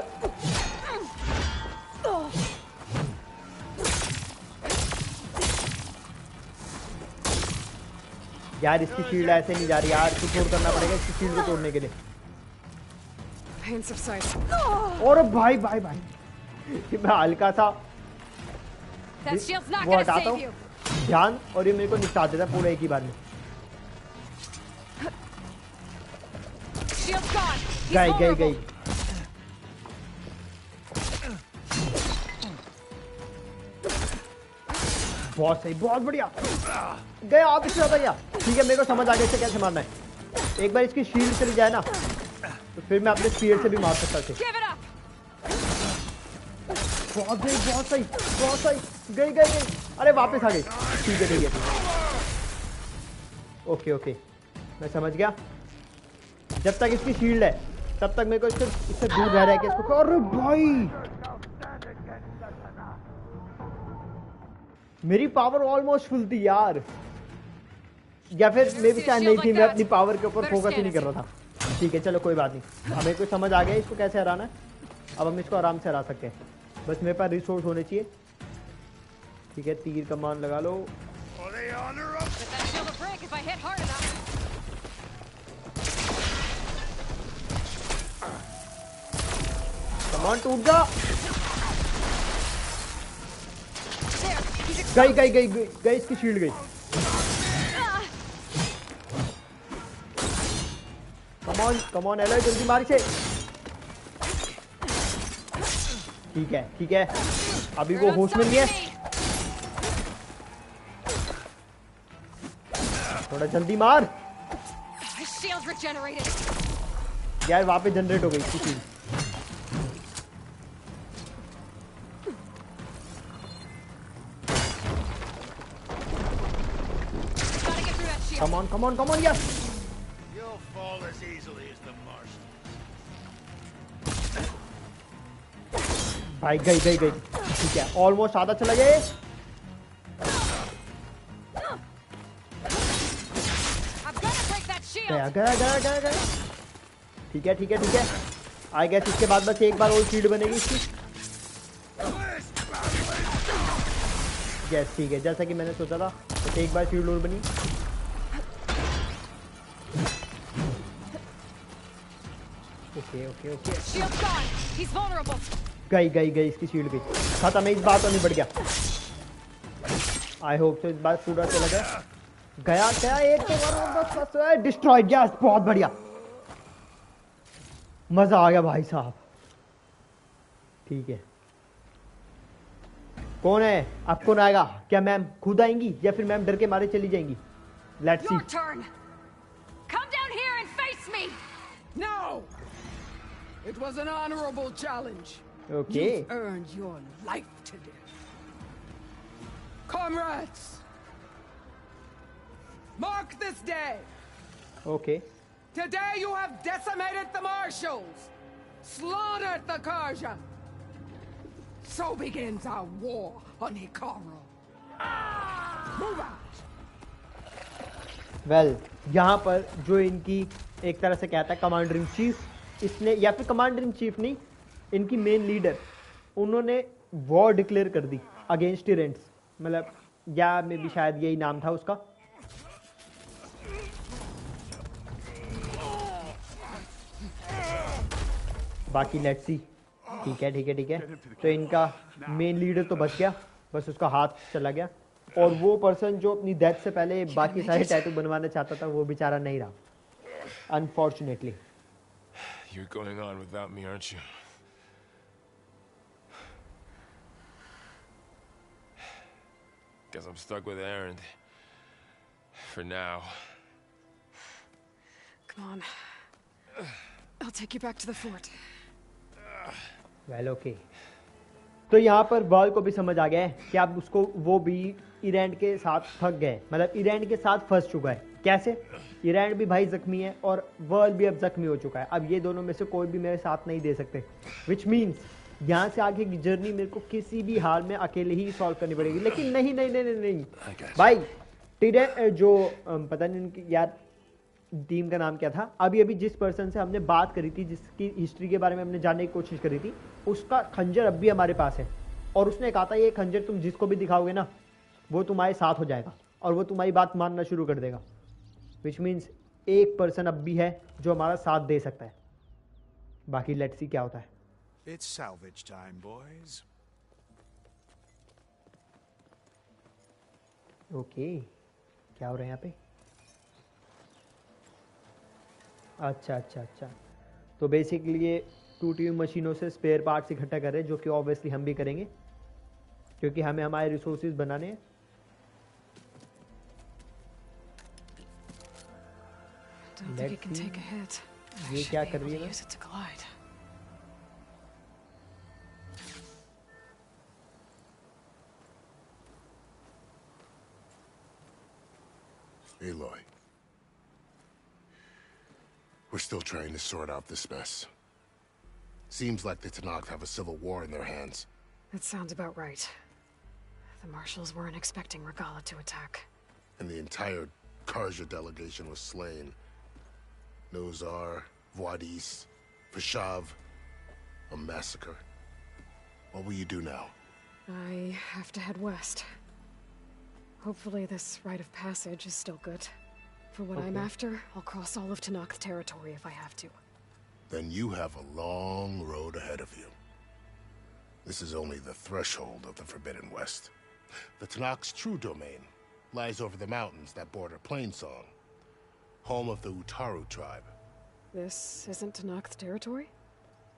यार, इसकी शील्ड ऐसे नहीं जा रही यार, कुछ और करना पड़ेगा इसकी शील्ड को तोड़ने के लिए। और भाई भाई भाई, मैं हल्का सा वो हटाता हूँ ध्यान, और ये मेरे को निपटा देता पूरा एक ही बार में। गई गई गई। बहुत सही, बहुत बढ़िया गया, आप इससे ज्यादा गया। ठीक है, मेरे को समझ आ गया इसे कैसे मारना है। एक बार इसकी शील्ड चली जाए ना, तो फिर मैं अपने स्पीयर से भी मार सकता था। बहुत गई, बहुत सही बहुत सही, गई गई गई। अरे वापस आ गई। ठीक है ठीक है, ओके ओके, मैं समझ गया। जब तक इसकी शील्ड है तब तक मेरे को इससे दूर रह रहा है कि इसको। अरे भाई, मेरी पावर ऑलमोस्ट फुल थी यार, या फिर मेरी शायद नहीं थी, मैं अपनी पावर के ऊपर फोकस ही नहीं कर रहा था। ठीक है चलो कोई बात नहीं, अब मेरे को समझ आ गया इसको कैसे हराना है। अब हम इसको आराम से हरा सकते हैं, बस मेरे पास रिसोर्स होने चाहिए। ठीक है, तीर कमान लगा लो। कमान टूट जा। गई गई गई गई गई, इसकी शील्ड गई। कमान कमान एलॉय, जल्दी मार इसे। ठीक है, अभी वो होश में नहीं है, थोड़ा जल्दी मार। यार वापस जनरेट हो गई इसकी shield. Come on, come on, come on, yes! You'll fall as easily as the marsh. भाई गई गई गई। ठीक है, ऑलमोस्ट आधा चला गया। गया गया गया गया गया। ठीक है ठीक है ठीक है, आई गेस इसके बाद बस एक बार और शील्ड बनेगी इसकी। यस ठीक है, जैसा कि मैंने सोचा था, तो एक बार शील्ड और बनी। ओके ओके ओके, गई गई गई, इसकी शील्ड गई। खत्म है, इस बार तो नहीं बढ़ गया। आई होप तो इस बार पूरा चला गया। गया गया, एक तो बस डिस्ट्रॉय गया। बहुत बढ़िया, मजा आ गया भाई साहब। ठीक है, कौन है? अब कौन आएगा? क्या मैम खुद आएंगी या फिर मैम डर के मारे चली जाएंगी? Let's see. No! It was an honorable challenge. Okay. You've earned your life today. Comrades! Mark this day! Okay. Today you have decimated the marshals, slaughtered the Karja. So begins our war on Hikaru. Move out! Well, यहाँ पर जो इनकी एक तरह से कहता है commander in chief, इसने, या फिर कमांडर इन चीफ नहीं, इनकी मेन लीडर, उन्होंने वॉर डिक्लेयर कर दी अगेंस्ट टिरेंट्स, मतलब या में भी शायद यही नाम था उसका। बाकी लेट्स सी। ठीक है ठीक है ठीक है, तो इनका मेन लीडर तो बच गया, बस उसका हाथ चला गया। और वो पर्सन जो अपनी डेथ से पहले बाकी सारे टैटू बनवाना चाहता था वो बेचारा नहीं रहा, unfortunately. You're going on without me, aren't you? Guess I'm stuck with Aaron. For now. Come on. I'll take you back to the fort. Well, okay. तो यहाँ पर वर्ल को भी समझ आ गया है कि अब उसको वो भी इरैंड के साथ थक गए, मतलब इरैंड के साथ फंस चुका है। कैसे? इरैंड भी भाई जख्मी है और वर्ल भी अब जख्मी हो चुका है। अब ये दोनों में से कोई भी मेरे साथ नहीं दे सकते, विच मीन्स यहाँ से आगे की जर्नी मेरे को किसी भी हाल में अकेले ही सॉल्व करनी पड़ेगी। लेकिन नहीं नहीं नहीं नहीं, नहीं। भाई जो पता नहीं उनकी यार टीम का नाम क्या था, अभी अभी जिस पर्सन से हमने बात करी थी, जिसकी हिस्ट्री के बारे में हमने जानने की कोशिश करी थी, उसका खंजर अब भी हमारे पास है और उसने कहा था ये खंजर तुम जिसको भी दिखाओगे ना वो तुम्हारे साथ हो जाएगा और वो तुम्हारी बात मानना शुरू कर देगा, विच मीन्स एक पर्सन अब भी है जो हमारा साथ दे सकता है। बाकी लेट्स सी क्या होता है। It's salvage time, boys. Okay, क्या हो रहा है यहाँ पे? अच्छा अच्छा अच्छा, तो बेसिकली ये टूटी हुई मशीनों से स्पेयर पार्ट्स इकट्ठा कर रहे हैं, जो कि ऑब्वियसली हम भी करेंगे क्योंकि हमें हमारे रिसोर्सेज बनाने हैं। ये क्या कर रही है? Aloy. We're still trying to sort out this mess. Seems like the Tenakth have a civil war in their hands. That sounds about right. The marshals weren't expecting Regala to attack. And the entire Karja delegation was slain. Nozar, Wadis, Vashav. A massacre. What will you do now? I have to head west. Hopefully this rite of passage is still good. For what I'm after, I'll cross all of Tenakth territory if I have to. Then you have a long road ahead of you. This is only the threshold of the Forbidden West. The Tenakth's true domain lies over the mountains that border Plainsong, home of the Utaru tribe. This isn't Tenakth territory?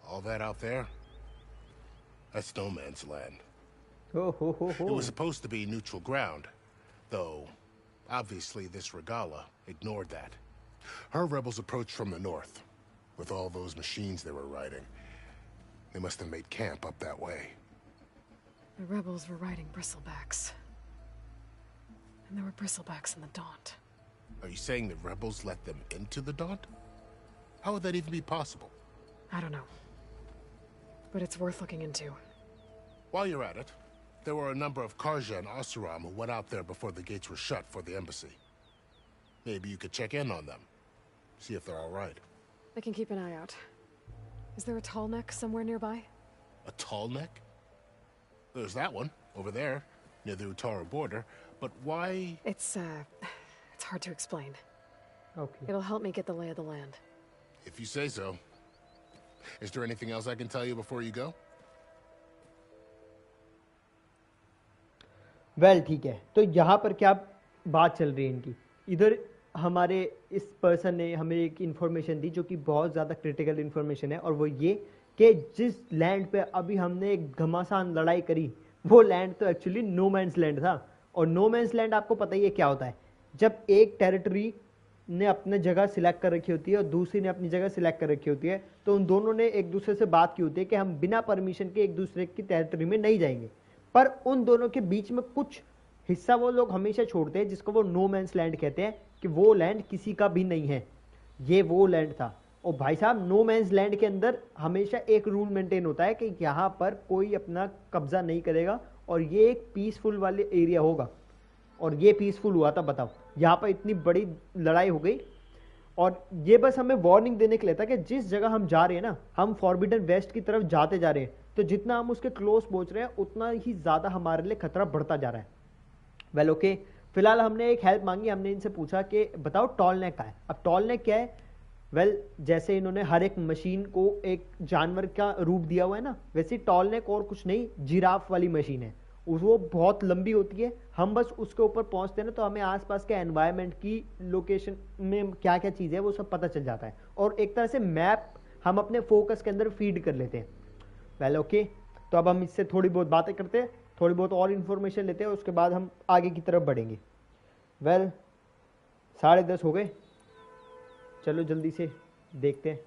All that out there? That's no man's land. It was supposed to be neutral ground, though obviously this Regala ignored that. Her rebels approached from the north, with all those machines they were riding. They must have made camp up that way. The rebels were riding bristlebacks. And there were bristlebacks in the Daunt. Are you saying the rebels let them into the Daunt? How would that even be possible? I don't know. But it's worth looking into. While you're at it, there were a number of Karja and Asuram who went out there before the gates were shut for the embassy. Maybe you could check in on them. See if they're all right. I can keep an eye out. Is there a tall neck somewhere nearby? A tall neck? There's that one, over there, near the Utaru border. But why? It's hard to explain. Okay. It'll help me get the lay of the land. If you say so. Is there anything else I can tell you before you go? Well ठीक है, तो यहाँ पर क्या बात चल रही है इनकी? इधर हमारे इस पर्सन ने हमें एक इन्फॉर्मेशन दी जो कि बहुत ज़्यादा क्रिटिकल इन्फॉर्मेशन है, और वो ये कि जिस लैंड पे अभी हमने एक घमासान लड़ाई करी वो लैंड तो एक्चुअली नो मैंस लैंड था। और नो मैंस लैंड आपको पता ही है क्या होता है, जब एक टेरिटरी ने अपने जगह सिलेक्ट कर रखी होती है और दूसरी ने अपनी जगह सिलेक्ट कर रखी होती है, तो उन दोनों ने एक दूसरे से बात की होती है कि हम बिना परमिशन के एक दूसरे की टेरिटरी में नहीं जाएंगे, पर उन दोनों के बीच में कुछ हिस्सा वो लोग हमेशा छोड़ते हैं जिसको वो नो मैंस लैंड कहते हैं, कि वो लैंड किसी का भी नहीं है। ये वो लैंड था। और भाई साहब, नो मैंस लैंड के अंदर हमेशा एक रूल मेंटेन होता है कि यहाँ पर कोई अपना कब्जा नहीं करेगा और ये एक पीसफुल वाले एरिया होगा, और ये पीसफुल हुआ था। बताओ, यहाँ पर इतनी बड़ी लड़ाई हो गई, और ये बस हमें वार्निंग देने के लिए था कि जिस जगह हम जा रहे हैं ना, हम फॉरबिडन वेस्ट की तरफ जाते जा रहे हैं, तो जितना हम उसके क्लोज पहुंच रहे हैं उतना ही ज़्यादा हमारे लिए खतरा बढ़ता जा रहा है। वेल ओके, फिलहाल हमने एक हेल्प मांगी, हमने इनसे पूछा कि बताओ टॉल नेक का है। अब टॉल नेक क्या है? वेल जैसे इन्होंने हर एक मशीन को एक जानवर का रूप दिया हुआ है ना, वैसे टॉल नेक और कुछ नहीं, जिराफ वाली मशीन है। वो बहुत लंबी होती है, हम बस उसके ऊपर पहुंचते हैं ना तो हमें आसपास के एनवायरनमेंट की लोकेशन में क्या क्या चीज़ है वो सब पता चल जाता है, और एक तरह से मैप हम अपने फोकस के अंदर फीड कर लेते हैं। वेल ओके, तो अब हम इससे थोड़ी बहुत बातें करते हैं, थोड़ी बहुत और इन्फॉर्मेशन लेते हैं, उसके बाद हम आगे की तरफ बढ़ेंगे। वेल 10:30 हो गए, चलो जल्दी से देखते हैं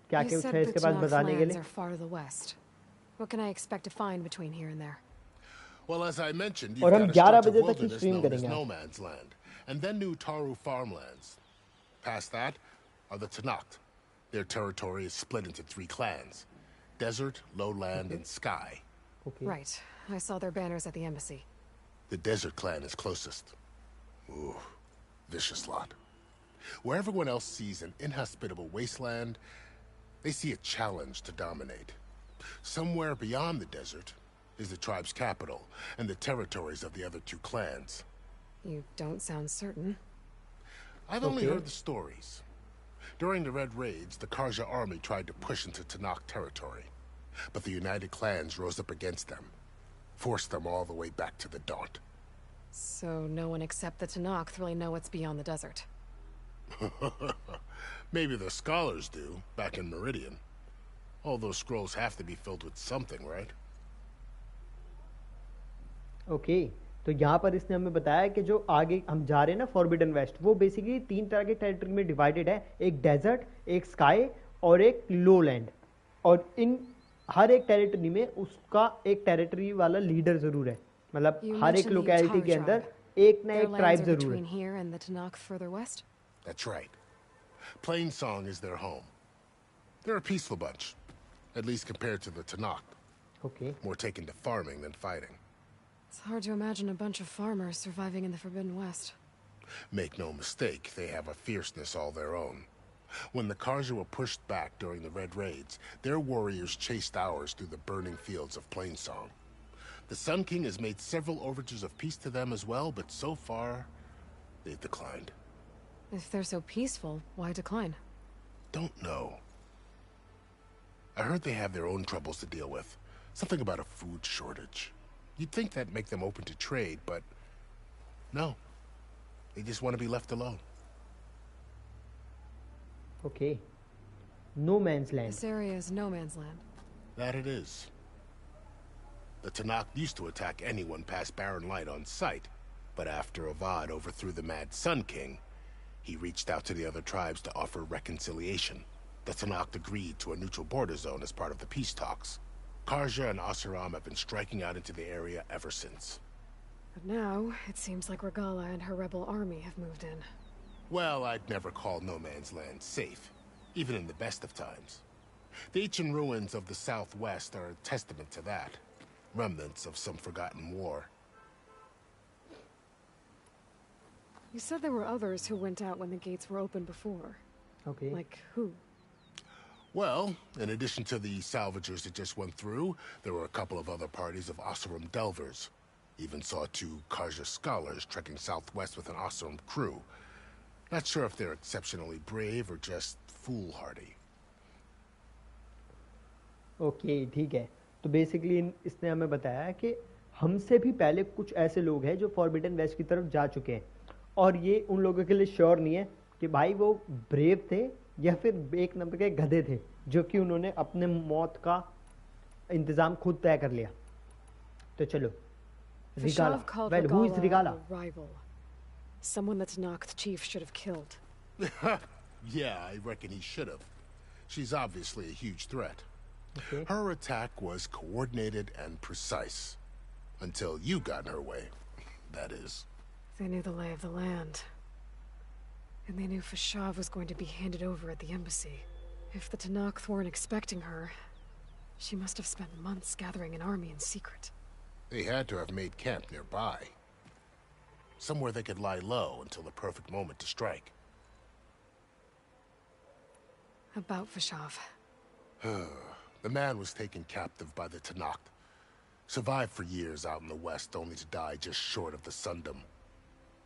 क्या क्या कुछ है इसके बाद बताने के लिए। What can I expect to find between here and there? Well, as I mentioned, और you've हम got a 11 stretch of बजे तक की wilderness स्ट्रीम known as करेंगे No आज। Man's Land, and then new Taru farmlands. Past that are the Tanakh. Their territory is split into 3 clans: Desert, Lowland, and Sky. Okay. Right. I saw their banners at the embassy. The Desert clan is closest. Ooh, vicious lot. Where everyone else sees an inhospitable wasteland, they see a challenge to dominate. Somewhere beyond the desert is the tribe's capital and the territories of the other 2 clans. You don't sound certain. I've only heard the stories. During the Red Raids, the Karja army tried to push into Tanakh territory, but the united clans rose up against them, forced them all the way back to the Daunt. So no one except the Tanakh really know what's beyond the desert. Maybe the scholars do, back in Meridian. All those scrolls have to be filled with something, right? Okay, तो यहाँ पर इसने हमें बताया कि जो आगे हम जा रहे हैं ना फॉरबिडन वेस्ट, वो बेसिकली 3 तरह के टेरिटरी में डिवाइडेड है, एक डेजर्ट, एक स्काई और एक लो लैंड। और इन हर एक टेरिटरी में उसका एक टेरिटरी वाला लीडर जरूर है, मतलब हर एक लोकेलिटी के अंदर एक ना एक ट्राइब जरूर है। That's right. Plainsong is their home. They're a peaceful bunch, at least compared to the Tanakh. Okay. More taken to farming than fighting. It's hard to imagine a bunch of farmers surviving in the Forbidden West. Make no mistake, they have a fierceness all their own. When the Karja were pushed back during the Red Raids, their warriors chased ours through the burning fields of Plainsong. The Sun King has made several overtures of peace to them as well, but so far, they've declined. If they're so peaceful, why decline? Don't know. I heard they have their own troubles to deal with. Something about a food shortage. You'd think that'd make them open to trade, but no. They just want to be left alone. Okay. No man's land. This area is no man's land. That it is. The Tanakh used to attack anyone past Barren Light on sight, but after Avad overthrew the Mad Sun King, he reached out to the other tribes to offer reconciliation. The Tanakh agreed to a neutral border zone as part of the peace talks. Karja and Asuram have been striking out into the area ever since. But now, it seems like Regala and her rebel army have moved in. Well, I'd never call No Man's Land safe, even in the best of times. The ancient ruins of the Southwest are a testament to that. Remnants of some forgotten war. You said there were others who went out when the gates were open before. Okay. Like who? Well, in addition to the salvagers that just went through, there were a couple of other parties of Oseram delvers. Even saw 2 Karja scholars trekking southwest with an Oseram crew. Not sure if they're exceptionally brave or just foolhardy. Okay, ठीक है। तो basically इसने हमें बताया कि हमसे भी पहले कुछ ऐसे लोग हैं जो फॉरबिडन वेस्ट की तरफ जा चुके हैं, और ये उन लोगों के लिए श्योर नहीं है कि भाई वो ब्रेव थे या फिर एक नंबर के गधे थे जो कि उन्होंने अपने मौत का इंतजाम खुद तय कर लिया। तो चलो Regala. Well, who is Regala? Rival. Someone that Tanakh chief should have killed. Yeah, I reckon he should have. She's obviously a huge threat. Okay. Her attack was coordinated and precise. Until you got in her way, that is. They knew the lay of the land. And they knew Fashav was going to be handed over at the embassy. If the Tanakh weren't expecting her, she must have spent months gathering an army in secret. They had to have made camp nearby. Somewhere they could lie low until the perfect moment to strike. About Fashav. The man was taken captive by the Tanakh. Survived for years out in the west, only to die just short of the Sundom.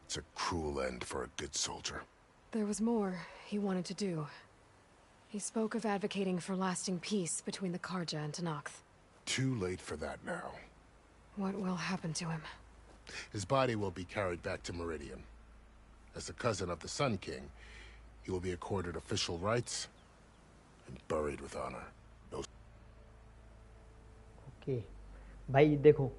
It's a cruel end for a good soldier. There was more he wanted to do. He spoke of advocating for lasting peace between the Karja and Tanakh. Too late for that now. What will happen to him? His body will be carried back to Meridian. As a cousin of the Sun King, he will be accorded official rights and buried with honor. No... Okay. भाई देखो,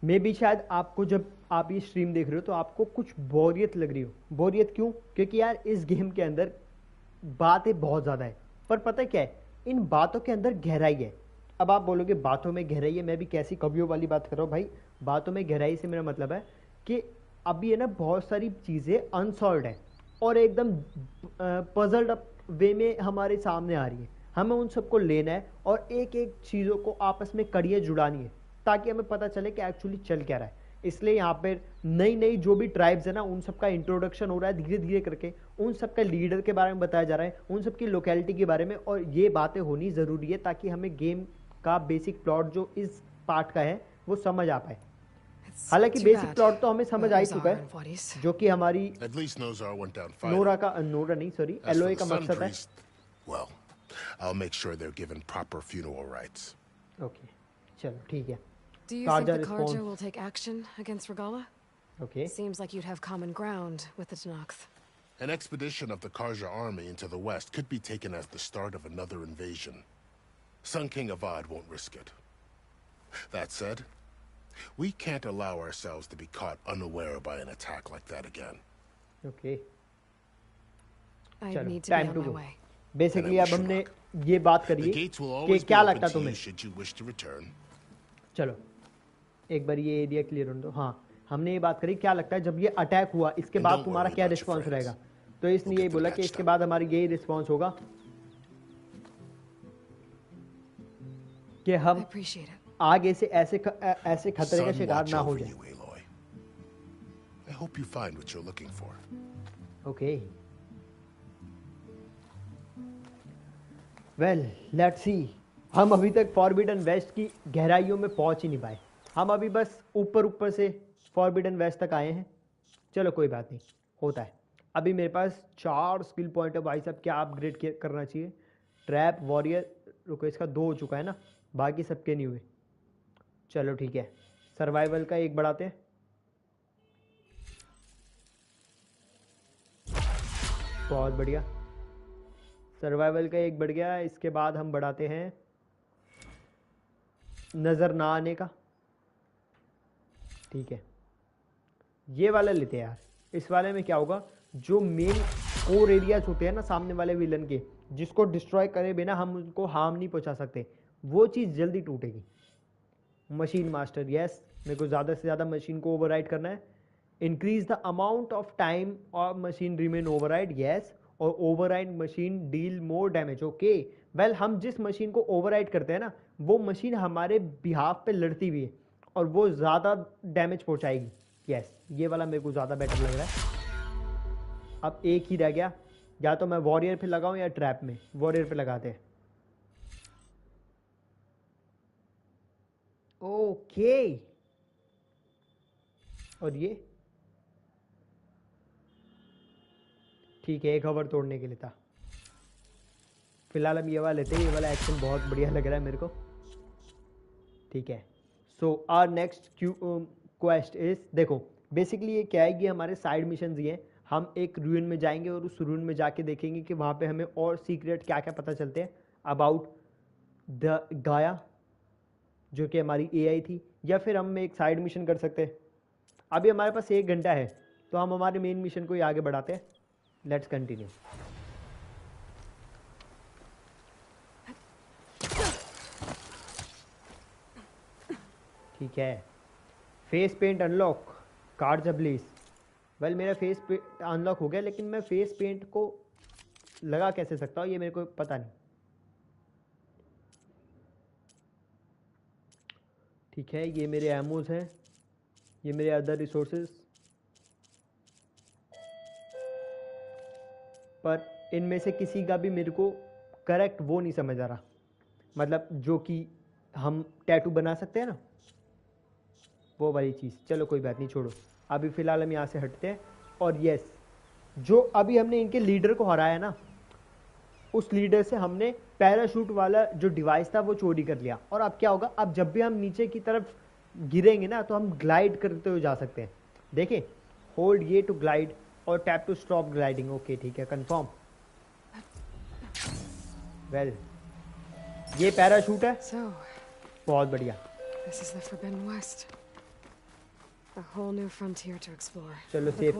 मैं भी शायद आपको जब आप ये stream देख रहे हो तो आपको कुछ बोरियत लग रही हो. बोरियत क्यों? क्योंकि यार इस गेम के अंदर बातें बहुत ज़्यादा है, पर पता है क्या है, इन बातों के अंदर गहराई है. अब आप बोलोगे बातों में गहराई है, मैं भी कैसी कवियों वाली बात कर रहा हूँ भाई. बातों में गहराई से मेरा मतलब है कि अभी है ना बहुत सारी चीज़ें अनसॉल्व्ड है और एकदम पजल्ड अप वे में हमारे सामने आ रही है. हमें उन सबको लेना है और एक एक चीज़ों को आपस में कड़ियाँ जुड़ानी है ताकि हमें पता चले कि एक्चुअली चल क्या रहा है. इसलिए यहाँ पर नई नई जो भी ट्राइब्स है ना, उन सब का इंट्रोडक्शन हो रहा है धीरे धीरे करके. उन सब का लीडर के बारे में बताया जा रहा है, उन सब की लोकेलिटी के बारे में, और ये बातें होनी ज़रूरी है ताकि हमें गेम का बेसिक प्लॉट जो इस पार्ट का है वो समझ आ पाए. हालांकि बेसिक प्लॉट तो हमें समझ आ ही चुका है, जो कि हमारी नोरा नहीं सॉरी एलोय का मकसद है. Well, I'll make sure they're given proper funeral rites. Okay, चलो ठीक है. Do you think the Karja will take action against Regala? Okay. Seems like you'd have common ground with the Tenakth. An expedition of the Karja army into the west could be taken as the start of another invasion. Sun King Avad won't risk it. That said, we can't allow ourselves to be caught unaware by an attack like that again. Okay. I need to be on my way. Basically, अब हमने ये बात करी है कि क्या लगता तुम्हें? चलो, एक बार ये एरिया क्लियर होने दो. हाँ, हमने ये बात करी क्या लगता है जब ये अटैक हुआ इसके बाद तुम्हारा क्या रिस्पॉन्स रहेगा. तो इसने ये बोला कि इसके बाद हमारी यही रिस्पॉन्स होगा कि हम आगे से ऐसे खतरे का शिकार ना हो जाए. I hope you find what you're looking for. Okay. Well, let's see. हम अभी तक फॉरबिडन वेस्ट की गहराइयों में पहुंच ही नहीं पाए. हम अभी बस ऊपर से फॉरबिडन वेस्ट तक आए हैं. चलो कोई बात नहीं, होता है. अभी मेरे पास 4 स्किल पॉइंट है भाई साहब. क्या अपग्रेड करना चाहिए? ट्रैप वॉरियर, रुको इसका 2 हो चुका है ना, बाकी सबके नहीं हुए. चलो ठीक है, सर्वाइवल का 1 बढ़ाते हैं. बहुत बढ़िया, सर्वाइवल का 1 बढ़ गया. इसके बाद हम बढ़ाते हैं नज़र ना आने का. ठीक है, ये वाला लेते हैं यार. इस वाले में क्या होगा, जो मेन कोर एरियाज होते हैं ना सामने वाले विलन के, जिसको डिस्ट्रॉय करे बिना हम उनको हार्म नहीं पहुंचा सकते, वो चीज़ जल्दी टूटेगी. मशीन मास्टर, यस, मेरे को ज़्यादा से ज़्यादा मशीन को ओवरराइड करना है. Increase the amount of time और मशीन रिमेन ओवरराइड, यस. और ओवरराइड मशीन डील मोर डैमेज. ओके, वेल हम जिस मशीन को ओवरराइड करते हैं ना, वो मशीन हमारे बिहाफ पे लड़ती हुई है और वो ज़्यादा डैमेज पहुंचाएगी. यस, ये वाला मेरे को ज़्यादा बेटर लग रहा है. अब एक ही रह गया, या तो मैं वॉरियर पे लगाऊं या ट्रैप में. वॉरियर पे लगाते हैं. ओके, और ये ठीक है, 1 हवर तोड़ने के लिए था. फिलहाल हम ये वाला लेते हैं. ये वाला एक्शन बहुत बढ़िया लग रहा है मेरे को. ठीक है, so our next quest is, देखो बेसिकली ये क्या है, ये हमारे साइड मिशन ही हैं. हम एक रूइन में जाएंगे और उस रूइन में जाके देखेंगे कि वहाँ पे हमें और सीक्रेट क्या क्या पता चलते हैं अबाउट द गाया, जो कि हमारी एआई थी. या फिर हम एक साइड मिशन कर सकते हैं. अभी हमारे पास 1 घंटा है, तो हम हमारे मेन मिशन को ही आगे बढ़ाते हैं. Let's continue. ठीक है, फेस पेंट अनलॉक, कार्ड जबलीस. वेल मेरा फेस पेंट अनलॉक हो गया, लेकिन मैं फेस पेंट को लगा कैसे सकता हूँ ये मेरे को पता नहीं. ठीक है, ये मेरे एमोज हैं, ये मेरे अदर रिसोर्सेज, पर इनमें से किसी का भी मेरे को करेक्ट वो नहीं समझ आ रहा. मतलब जो कि हम टैटू बना सकते हैं ना, वो वाली चीज़. चलो कोई बात नहीं, छोड़ो. अभी फ़िलहाल हम यहाँ से हटते हैं. और यस, जो अभी हमने इनके लीडर को हराया ना, उस लीडर से हमने पैराशूट वाला जो डिवाइस था वो चोरी कर लिया. और अब क्या होगा, अब जब भी हम नीचे की तरफ गिरेंगे ना तो हम ग्लाइड करते हुए जा सकते हैं। देखें, होल्ड ये टू ग्लाइड और tap to stop gliding. Okay ठीक है, कंफर्म। वेल, ये पैराशूट है। बहुत बढ़िया। This is the Forbidden West. A whole new frontier to explore. चलो सेफ